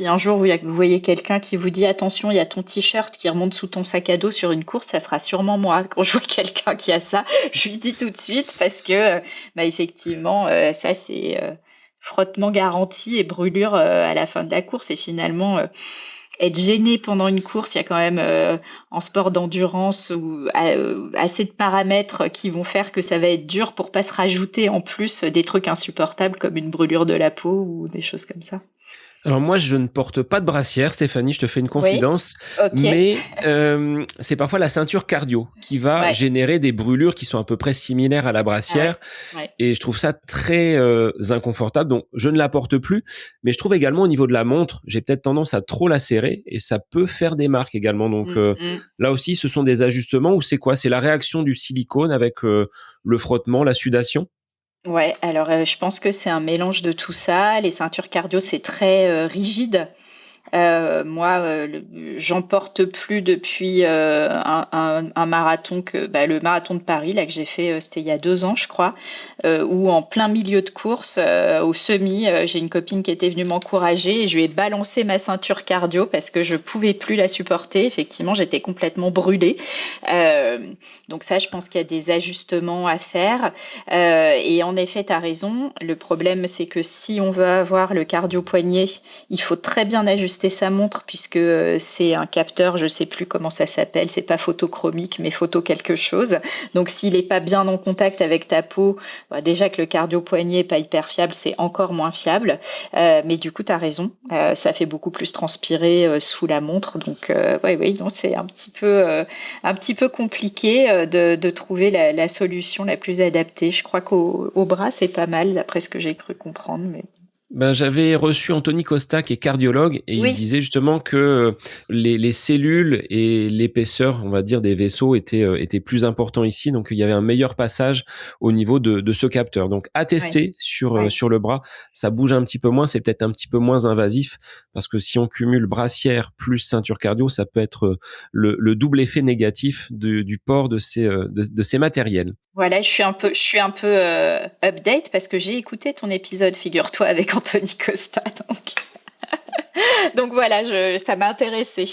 un jour vous voyez quelqu'un qui vous dit attention, il y a ton t-shirt qui remonte sous ton sac à dos sur une course, ça sera sûrement moi. Quand je vois quelqu'un qui a ça, je lui dis tout de suite parce que effectivement, ça c'est frottement garanti et brûlure à la fin de la course et finalement être gêné pendant une course, il y a quand même en sport d'endurance assez de paramètres qui vont faire que ça va être dur pour pas se rajouter en plus des trucs insupportables comme une brûlure de la peau ou des choses comme ça. Alors moi, je ne porte pas de brassière, Stéphanie, je te fais une Oui, confidence, ok, mais c'est parfois la ceinture cardio qui va ouais, générer des brûlures qui sont à peu près similaires à la ah ouais, brassière, ouais. et je trouve ça très inconfortable, donc je ne la porte plus. Mais je trouve également au niveau de la montre, j'ai peut-être tendance à trop la serrer et ça peut faire des marques également. Donc Mm, mm. là aussi, ce sont des ajustements ou c'est quoi? C'est la réaction du silicone avec le frottement, la sudation? Ouais, alors je pense que c'est un mélange de tout ça. Les ceintures cardio, c'est très rigide. Moi, j'en porte plus depuis un marathon le marathon de Paris là que j'ai fait, c'était il y a 2 ans, je crois, où en plein milieu de course, au semi, j'ai une copine qui était venue m'encourager et je lui ai balancé ma ceinture cardio parce que je pouvais plus la supporter. Effectivement, j'étais complètement brûlée. Euh, donc ça, je pense qu'il y a des ajustements à faire. Et en effet, tu as raison. Le problème, c'est que si on veut avoir le cardio poignet, il faut très bien ajuster sa montre puisque c'est un capteur, je sais plus comment ça s'appelle, c'est pas photochromique mais photo quelque chose. Donc s'il est pas bien en contact avec ta peau, bah, déjà que le cardio poignet est pas hyper fiable, c'est encore moins fiable. Mais du coup, tu as raison, ça fait beaucoup plus transpirer sous la montre. Donc oui, non, c'est un petit peu compliqué de trouver la solution la plus adaptée. Je crois qu'au bras, c'est pas mal, d'après ce que j'ai cru comprendre. Mais... Ben, j'avais reçu Anthony Costa, qui est cardiologue, et il Oui, disait justement que les cellules et l'épaisseur, on va dire, des vaisseaux étaient plus importants ici. Donc, il y avait un meilleur passage au niveau de ce capteur. Donc, à ouais, tester ouais. sur le bras, ça bouge un petit peu moins, c'est peut-être un petit peu moins invasif, parce que si on cumule brassière plus ceinture cardio, ça peut être le double effet négatif du port de ces matériels. Voilà, je suis un peu update parce que j'ai écouté ton épisode, figure-toi, avec Anthony Costa. Donc voilà, ça m'a intéressé.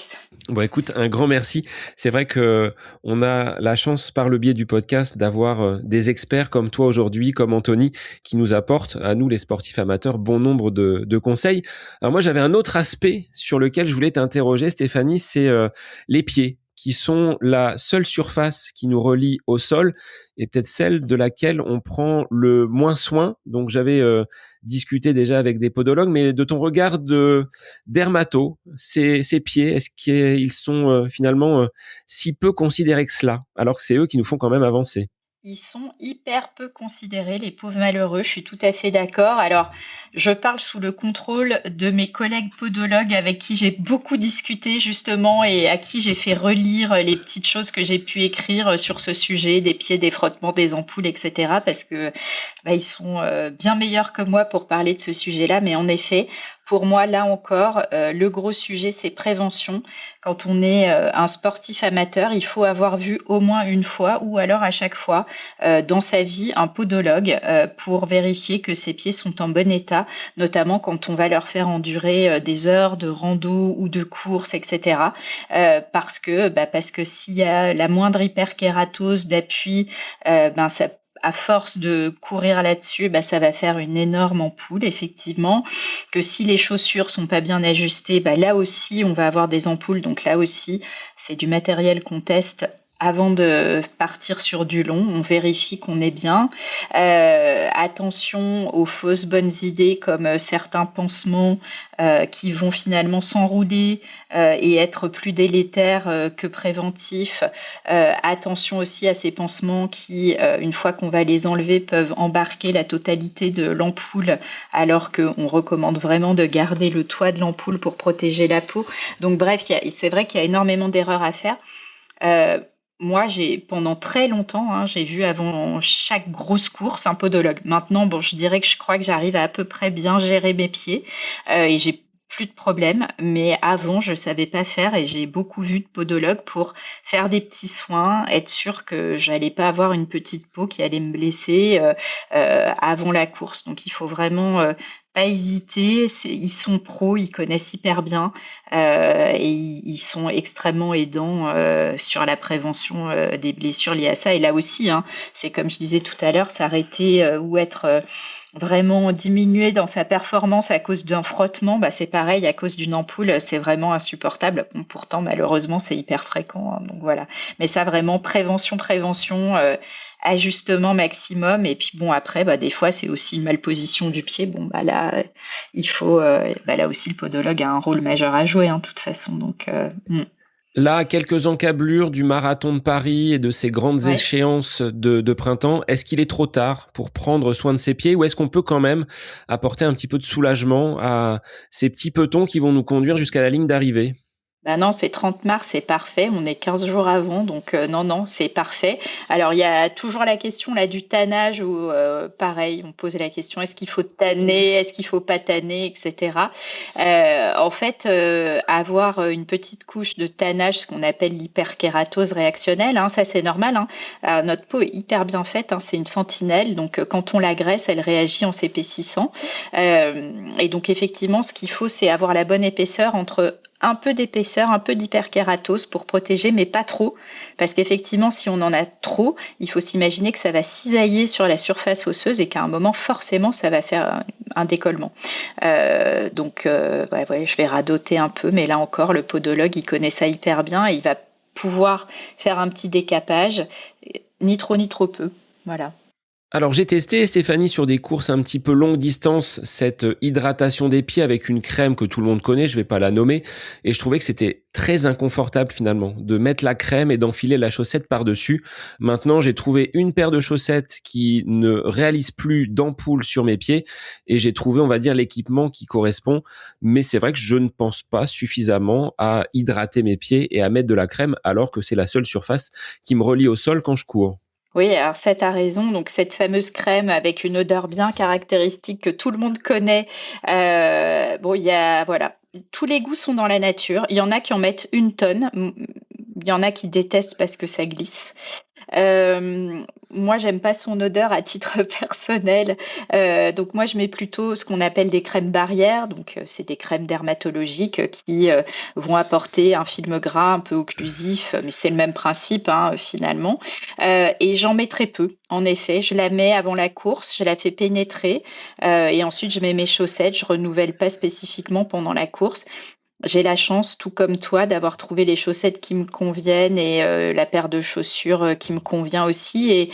Bon, écoute, un grand merci. C'est vrai que on a la chance par le biais du podcast d'avoir des experts comme toi aujourd'hui, comme Anthony, qui nous apportent à nous, les sportifs amateurs, bon nombre de conseils. Alors moi, j'avais un autre aspect sur lequel je voulais t'interroger, Stéphanie, c'est les pieds, qui sont la seule surface qui nous relie au sol et peut-être celle de laquelle on prend le moins soin. Donc j'avais discuté déjà avec des podologues, mais de ton regard de dermato, ces pieds, est-ce qu'ils sont finalement si peu considérés que cela, alors que c'est eux qui nous font quand même avancer? Ils sont hyper peu considérés, les pauvres malheureux, je suis tout à fait d'accord. Alors, je parle sous le contrôle de mes collègues podologues avec qui j'ai beaucoup discuté justement et à qui j'ai fait relire les petites choses que j'ai pu écrire sur ce sujet, des pieds, des frottements, des ampoules, etc. Parce que bah, ils sont bien meilleurs que moi pour parler de ce sujet-là. Mais en effet, pour moi, là encore, le gros sujet, c'est prévention. Quand on est un sportif amateur, il faut avoir vu au moins une fois ou alors à chaque fois dans sa vie un podologue pour vérifier que ses pieds sont en bon état, notamment quand on va leur faire endurer des heures de rando ou de course, etc. Parce que s'il y a la moindre hyperkératose d'appui, ça à force de courir là-dessus, ça va faire une énorme ampoule, effectivement. Que si les chaussures sont pas bien ajustées, là aussi, on va avoir des ampoules. Donc là aussi, c'est du matériel qu'on teste avant de partir sur du long. On vérifie qu'on est bien. Attention aux fausses bonnes idées comme certains pansements qui vont finalement s'enrouler et être plus délétères que préventifs. Attention aussi à ces pansements qui, une fois qu'on va les enlever, peuvent embarquer la totalité de l'ampoule alors qu'on recommande vraiment de garder le toit de l'ampoule pour protéger la peau. Donc bref, c'est vrai qu'il y a énormément d'erreurs à faire. Euh, Moi, pendant très longtemps, hein, j'ai vu avant chaque grosse course un podologue. Maintenant, bon, je dirais que je crois que j'arrive à peu près bien gérer mes pieds et j'ai plus de problème. Mais avant, je savais pas faire et j'ai beaucoup vu de podologues pour faire des petits soins, être sûr que j'allais pas avoir une petite peau qui allait me blesser avant la course. Donc, il faut vraiment pas hésiter. Ils sont pros, ils connaissent hyper bien. et ils sont extrêmement aidants sur la prévention des blessures liées à ça. Et là aussi, hein, c'est comme je disais tout à l'heure, s'arrêter ou être vraiment diminué dans sa performance à cause d'un frottement, bah c'est pareil, à cause d'une ampoule, c'est vraiment insupportable. Bon, pourtant, malheureusement, c'est hyper fréquent, hein, donc voilà. Mais ça, vraiment, prévention, ajustement maximum. Et puis bon, après, bah, des fois, c'est aussi une malposition du pied. Bon, bah là, il faut, bah là aussi, le podologue a un rôle majeur à jouer, hein, de toute façon. Donc, Là, à quelques encablures du marathon de Paris et de ces grandes ouais. échéances de printemps, est-ce qu'il est trop tard pour prendre soin de ses pieds ou est-ce qu'on peut quand même apporter un petit peu de soulagement à ces petits petons qui vont nous conduire jusqu'à la ligne d'arrivée? Bah non, c'est 30 mars, c'est parfait. On est 15 jours avant, donc non, c'est parfait. Alors, il y a toujours la question là du tannage où, pareil, on pose la question, est-ce qu'il faut tanner, est-ce qu'il faut pas tanner, etc. En fait, avoir une petite couche de tannage, ce qu'on appelle l'hyperkératose réactionnelle, hein, ça c'est normal, hein. Notre peau est hyper bien faite, hein, c'est une sentinelle, donc quand on l'agresse, elle réagit en s'épaississant. Et donc effectivement, ce qu'il faut, c'est avoir la bonne épaisseur entre un peu d'épaisseur, un peu d'hyperkératose pour protéger, mais pas trop. Parce qu'effectivement, si on en a trop, il faut s'imaginer que ça va cisailler sur la surface osseuse et qu'à un moment, forcément, ça va faire un décollement. Ouais, je vais radoter un peu, mais là encore, le podologue, il connaît ça hyper bien et il va pouvoir faire un petit décapage, ni trop ni trop peu. Voilà. Alors j'ai testé, Stéphanie, sur des courses un petit peu longue distance, cette hydratation des pieds avec une crème que tout le monde connaît, je vais pas la nommer, et je trouvais que c'était très inconfortable finalement de mettre la crème et d'enfiler la chaussette par-dessus. Maintenant, j'ai trouvé une paire de chaussettes qui ne réalise plus d'ampoule sur mes pieds et j'ai trouvé, on va dire, l'équipement qui correspond, mais c'est vrai que je ne pense pas suffisamment à hydrater mes pieds et à mettre de la crème alors que c'est la seule surface qui me relie au sol quand je cours. Oui, alors ça, tu raison. Donc cette fameuse crème avec une odeur bien caractéristique que tout le monde connaît. Bon, il y a voilà, tous les goûts sont dans la nature. Il y en a qui en mettent une tonne. Il y en a qui détestent parce que ça glisse. Moi, j'aime pas son odeur à titre personnel. Donc moi, je mets plutôt ce qu'on appelle des crèmes barrières. Donc c'est des crèmes dermatologiques qui vont apporter un film gras un peu occlusif, mais c'est le même principe, hein, finalement. Et j'en mets très peu. En effet, je la mets avant la course, je la fais pénétrer et ensuite je mets mes chaussettes. Je renouvelle pas spécifiquement pendant la course. J'ai la chance, tout comme toi, d'avoir trouvé les chaussettes qui me conviennent et la paire de chaussures qui me convient aussi.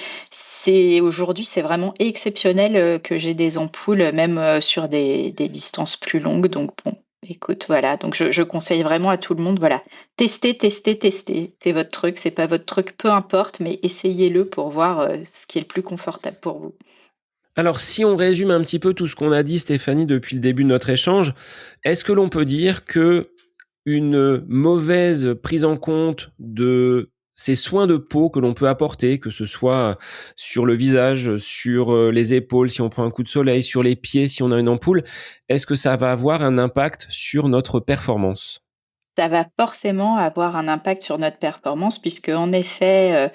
Et aujourd'hui, c'est vraiment exceptionnel que j'ai des ampoules, même sur des distances plus longues. Donc bon, écoute, voilà. Donc je conseille vraiment à tout le monde, voilà, testez, testez, testez. C'est votre truc, c'est pas votre truc, peu importe, mais essayez-le pour voir ce qui est le plus confortable pour vous. Alors, si on résume un petit peu tout ce qu'on a dit, Stéphanie, depuis le début de notre échange, est-ce que l'on peut dire que une mauvaise prise en compte de ces soins de peau que l'on peut apporter, que ce soit sur le visage, sur les épaules, si on prend un coup de soleil, sur les pieds, si on a une ampoule, est-ce que ça va avoir un impact sur notre performance? Ça va forcément avoir un impact sur notre performance puisque en effet,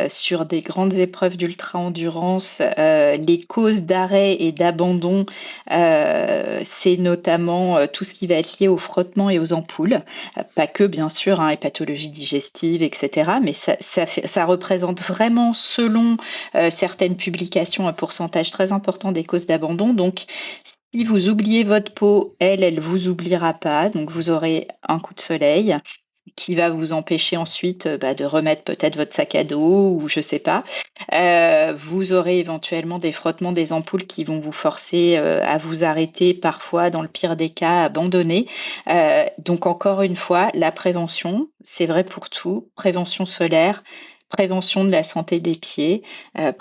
sur des grandes épreuves d'ultra-endurance, les causes d'arrêt et d'abandon, c'est notamment, tout ce qui va être lié au frottement et aux ampoules. Pas que bien sûr, hein, les pathologies digestives et cetera, mais ça représente vraiment selon, certaines publications, un pourcentage très important des causes d'abandon. Donc si vous oubliez votre peau, elle vous oubliera pas, donc vous aurez un coup de soleil qui va vous empêcher ensuite, de remettre peut-être votre sac à dos ou je sais pas. Vous aurez éventuellement des frottements des ampoules qui vont vous forcer, à vous arrêter, parfois dans le pire des cas, abandonner. Donc encore une fois, la prévention, c'est vrai pour tout, prévention solaire, prévention de la santé des pieds,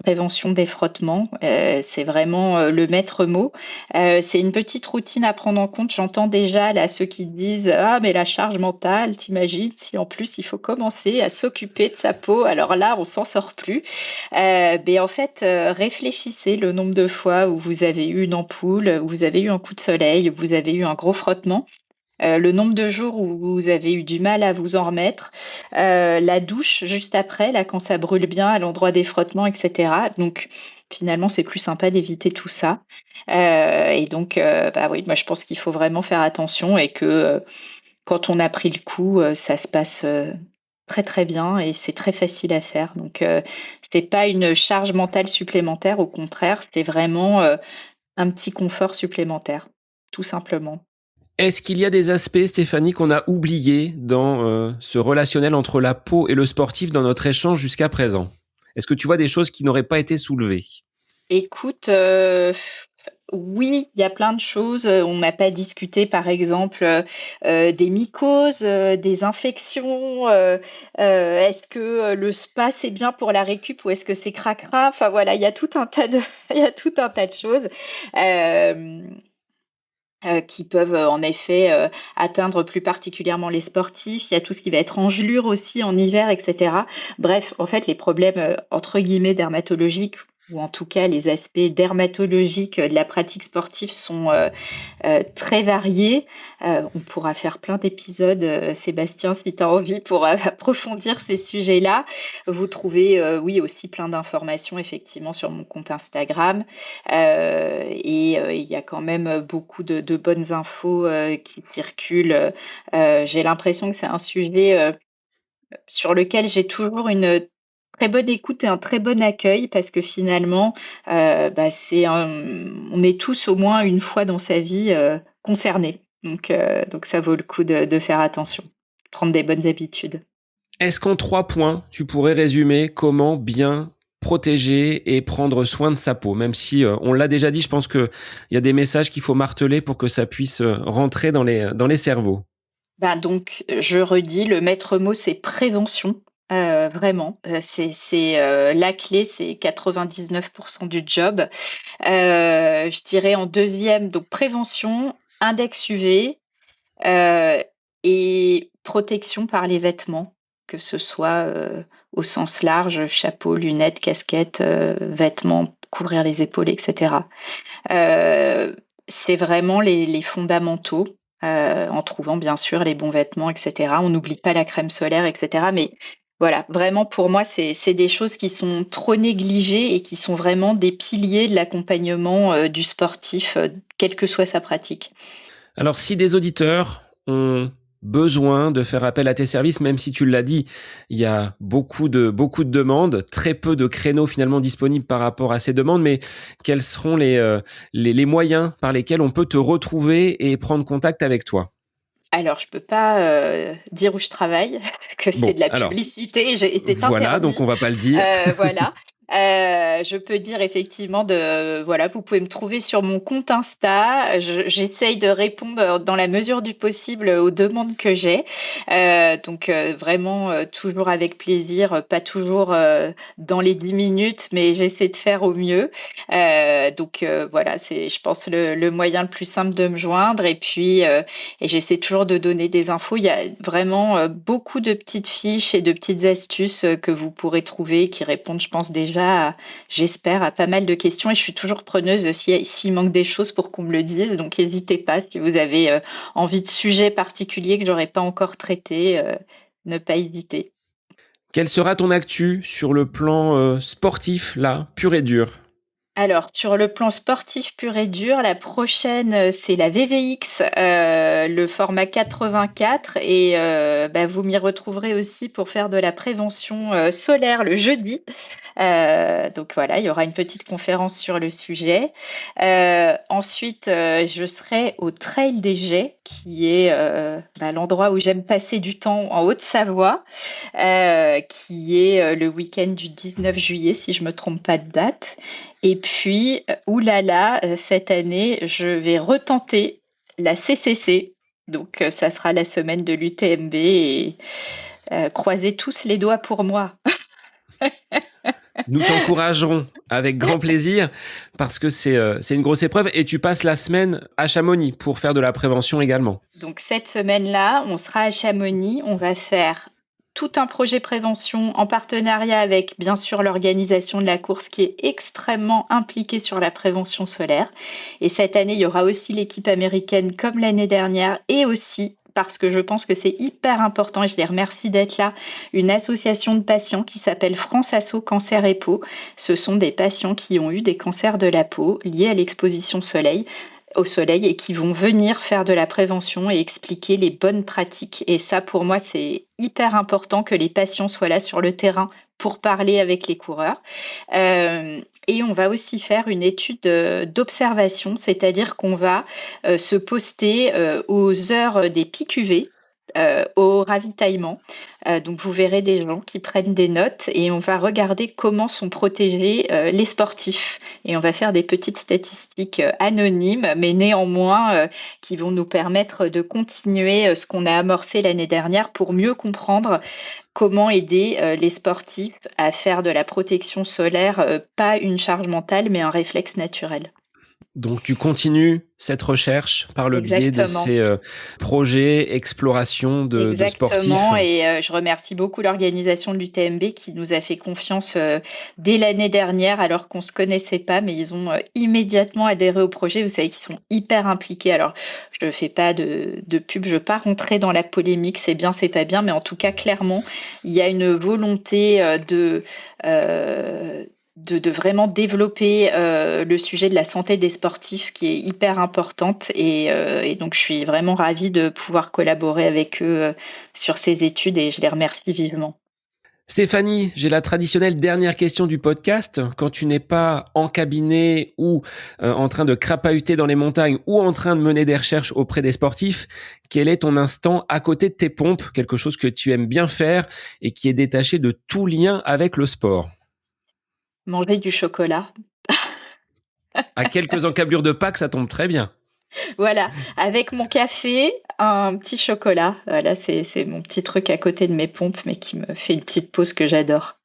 prévention des frottements, c'est vraiment, le maître mot. C'est une petite routine à prendre en compte. J'entends déjà là ceux qui disent: «Ah mais la charge mentale, t'imagines si en plus il faut commencer à s'occuper de sa peau, alors là on s'en sort plus». Beh, en fait, réfléchissez le nombre de fois où vous avez eu une ampoule, où vous avez eu un coup de soleil, où vous avez eu un gros frottement. Le nombre de jours où vous avez eu du mal à vous en remettre, la douche juste après, là, quand ça brûle bien à l'endroit des frottements et cetera. Donc finalement, c'est plus sympa d'éviter tout ça, et donc oui, moi, je pense qu'il faut vraiment faire attention et que, quand on a pris le coup, ça se passe très très bien et c'est très facile à faire. Donc, c'est pas une charge mentale supplémentaire, au contraire, c'est vraiment un petit confort supplémentaire, tout simplement. Est-ce qu'il y a des aspects, Stéphanie, qu'on a oubliés dans ce relationnel entre la peau et le sportif dans notre échange jusqu'à présent? Est-ce que tu vois des choses qui n'auraient pas été soulevées? Écoute, oui, il y a plein de choses. On n'a pas discuté, par exemple, des mycoses, des infections. Est-ce que le spa c'est bien pour la récup ou est-ce que c'est cracra? Enfin voilà, il y a tout un tas de, il y a tout un tas de choses. Euh, qui peuvent, en effet, atteindre plus particulièrement les sportifs. Il y a tout ce qui va être engelure aussi en hiver et cetera. Bref, en fait, les problèmes, entre guillemets «dermatologiques» ou en tout cas les aspects dermatologiques, de la pratique sportive sont, très variés. On pourra faire plein d'épisodes, Sébastien, si tu as envie pour, approfondir ces sujets-là. Vous trouvez, oui, aussi plein d'informations effectivement sur mon compte Instagram. Il y a quand même beaucoup de bonnes infos qui circulent. J'ai l'impression que c'est un sujet sur lequel j'ai toujours une très bonne écoute et un très bon accueil parce que finalement, on est tous au moins une fois dans sa vie concernés. Donc ça vaut le coup de faire attention, prendre des bonnes habitudes. Est-ce qu'en 3 points, tu pourrais résumer comment bien protéger et prendre soin de sa peau? Même si on l'a déjà dit, je pense qu'il y a des messages qu'il faut marteler pour que ça puisse rentrer dans les cerveaux. Donc, je redis, le maître mot, c'est prévention. Vraiment, la clé, c'est 99% du job. Je dirais en deuxième, donc prévention, index UV, heu et protection par les vêtements, que ce soit, au sens large, chapeau, lunettes, casquette, vêtements, couvrir les épaules et cetera. C'est vraiment les fondamentaux, en trouvant bien sûr les bons vêtements et cetera. On n'oublie pas la crème solaire et cetera, mais voilà, vraiment pour moi, c'est des choses qui sont trop négligées et qui sont vraiment des piliers de l'accompagnement, du sportif, quelle que soit sa pratique. Alors, si des auditeurs ont besoin de faire appel à tes services, même si tu l'as dit, il y a beaucoup de demandes, très peu de créneaux finalement disponibles par rapport à ces demandes, mais quels seront les moyens par lesquels on peut te retrouver et prendre contact avec toi? Alors je peux pas, dire où je travaille, que c'est Bon, de la alors, publicité et c'est voilà, donc interdit. on va pas le dire. Voilà. Je peux dire effectivement voilà, vous pouvez me trouver sur mon compte Insta. J'essaye de répondre dans la mesure du possible aux demandes que j'ai. Vraiment, toujours avec plaisir, pas toujours, dans les 10 minutes, mais j'essaie de faire au mieux. Voilà, c'est je pense le moyen le plus simple de me joindre et j'essaie toujours de donner des infos. Il y a vraiment, beaucoup de petites fiches et de petites astuces, que vous pourrez trouver qui répondent, je pense déjà j'espère, à pas mal de questions et je suis toujours preneuse s'il manque des choses pour qu'on me le dise. Donc n'hésitez pas si vous avez envie de sujets particuliers que j'aurais pas encore traités, ne pas hésiter. Quelle sera ton actu sur le plan sportif, là, pur et dur? Alors, sur le plan sportif pur et dur, la prochaine, c'est la VVX, le format 84 vous m'y retrouverez aussi pour faire de la prévention, solaire le jeudi. Donc voilà, il y aura une petite conférence sur le sujet. Ensuite, je serai au Trail des Jets qui est, l'endroit où j'aime passer du temps en Haute-Savoie, qui est, le week-end du 19 juillet si je me trompe pas de date. Et puis, ouh là là, cette année, je vais retenter la CCC. Donc, ça sera la semaine de l'UTMB et croisez tous les doigts pour moi. Nous t'encouragerons avec grand plaisir parce que c'est une grosse épreuve et tu passes la semaine à Chamonix pour faire de la prévention également. Donc cette semaine-là, on sera à Chamonix. On va faire tout un projet prévention en partenariat avec, bien sûr, l'organisation de la course qui est extrêmement impliquée sur la prévention solaire. Et cette année, il y aura aussi l'équipe américaine comme l'année dernière et aussi parce que je pense que c'est hyper important et je les remercie d'être là, une association de patients qui s'appelle France Asso Cancer et Peau. Ce sont des patients qui ont eu des cancers de la peau liés à l'exposition soleil. au soleil et qui vont venir faire de la prévention et expliquer les bonnes pratiques. Et ça, pour moi, c'est hyper important que les patients soient là sur le terrain pour parler avec les coureurs. Et on va aussi faire une étude d'observation, c'est-à-dire qu'on va se poster aux heures des pics UV. Au ravitaillement. Donc vous verrez des gens qui prennent des notes et on va regarder comment sont protégés les sportifs. Et on va faire des petites statistiques anonymes, mais néanmoins qui vont nous permettre de continuer ce qu'on a amorcé l'année dernière pour mieux comprendre comment aider les sportifs à faire de la protection solaire, pas une charge mentale, mais un réflexe naturel. Donc tu continues cette recherche par le biais de ces projets, explorations de sportifs. Exactement, et je remercie beaucoup l'organisation de l'UTMB qui nous a fait confiance dès l'année dernière alors qu'on ne se connaissait pas, mais ils ont immédiatement adhéré au projet. Vous savez qu'ils sont hyper impliqués. Alors, je ne fais pas de pub, je ne veux pas rentrer dans la polémique, c'est bien, c'est pas bien, mais en tout cas, clairement, il y a une volonté de vraiment développer le sujet de la santé des sportifs qui est hyper importante et donc je suis vraiment ravie de pouvoir collaborer avec eux sur ces études et je les remercie vivement. Stéphanie, j'ai la traditionnelle dernière question du podcast. Quand tu n'es pas en cabinet ou en train de crapahuter dans les montagnes ou en train de mener des recherches auprès des sportifs, quel est ton instant à côté de tes pompes, quelque chose que tu aimes bien faire et qui est détaché de tout lien avec le sport? Manger du chocolat. À quelques encablures de Pâques, ça tombe très bien. Voilà, avec mon café, un petit chocolat. Voilà, c'est mon petit truc à côté de mes pompes, mais qui me fait une petite pause que j'adore.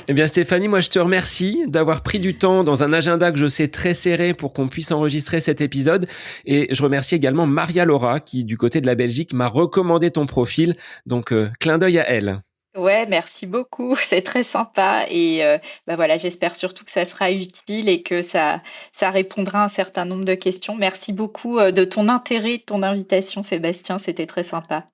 Eh bien Stéphanie, moi je te remercie d'avoir pris du temps dans un agenda que je sais très serré pour qu'on puisse enregistrer cet épisode. Et je remercie également Maria Laura qui, du côté de la Belgique, m'a recommandé ton profil. Donc, clin d'œil à elle. Ouais, merci beaucoup, c'est très sympa et voilà, j'espère surtout que ça sera utile et que ça répondra à un certain nombre de questions. Merci beaucoup de ton intérêt, de ton invitation, Sébastien, c'était très sympa.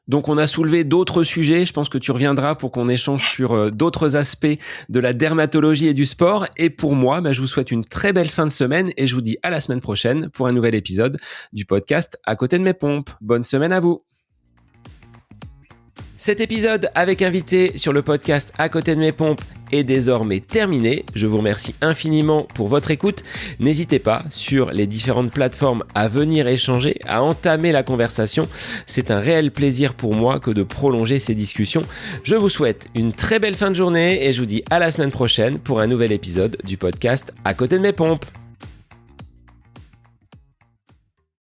Donc on a soulevé d'autres sujets, je pense que tu reviendras pour qu'on échange sur d'autres aspects de la dermatologie et du sport. Et pour moi, je vous souhaite une très belle fin de semaine et je vous dis à la semaine prochaine pour un nouvel épisode du podcast À côté de mes pompes. Bonne semaine à vous. Cet épisode avec invité sur le podcast À côté de mes pompes est désormais terminé. Je vous remercie infiniment pour votre écoute. N'hésitez pas sur les différentes plateformes à venir échanger, à entamer la conversation. C'est un réel plaisir pour moi que de prolonger ces discussions. Je vous souhaite une très belle fin de journée et je vous dis à la semaine prochaine pour un nouvel épisode du podcast À côté de mes pompes.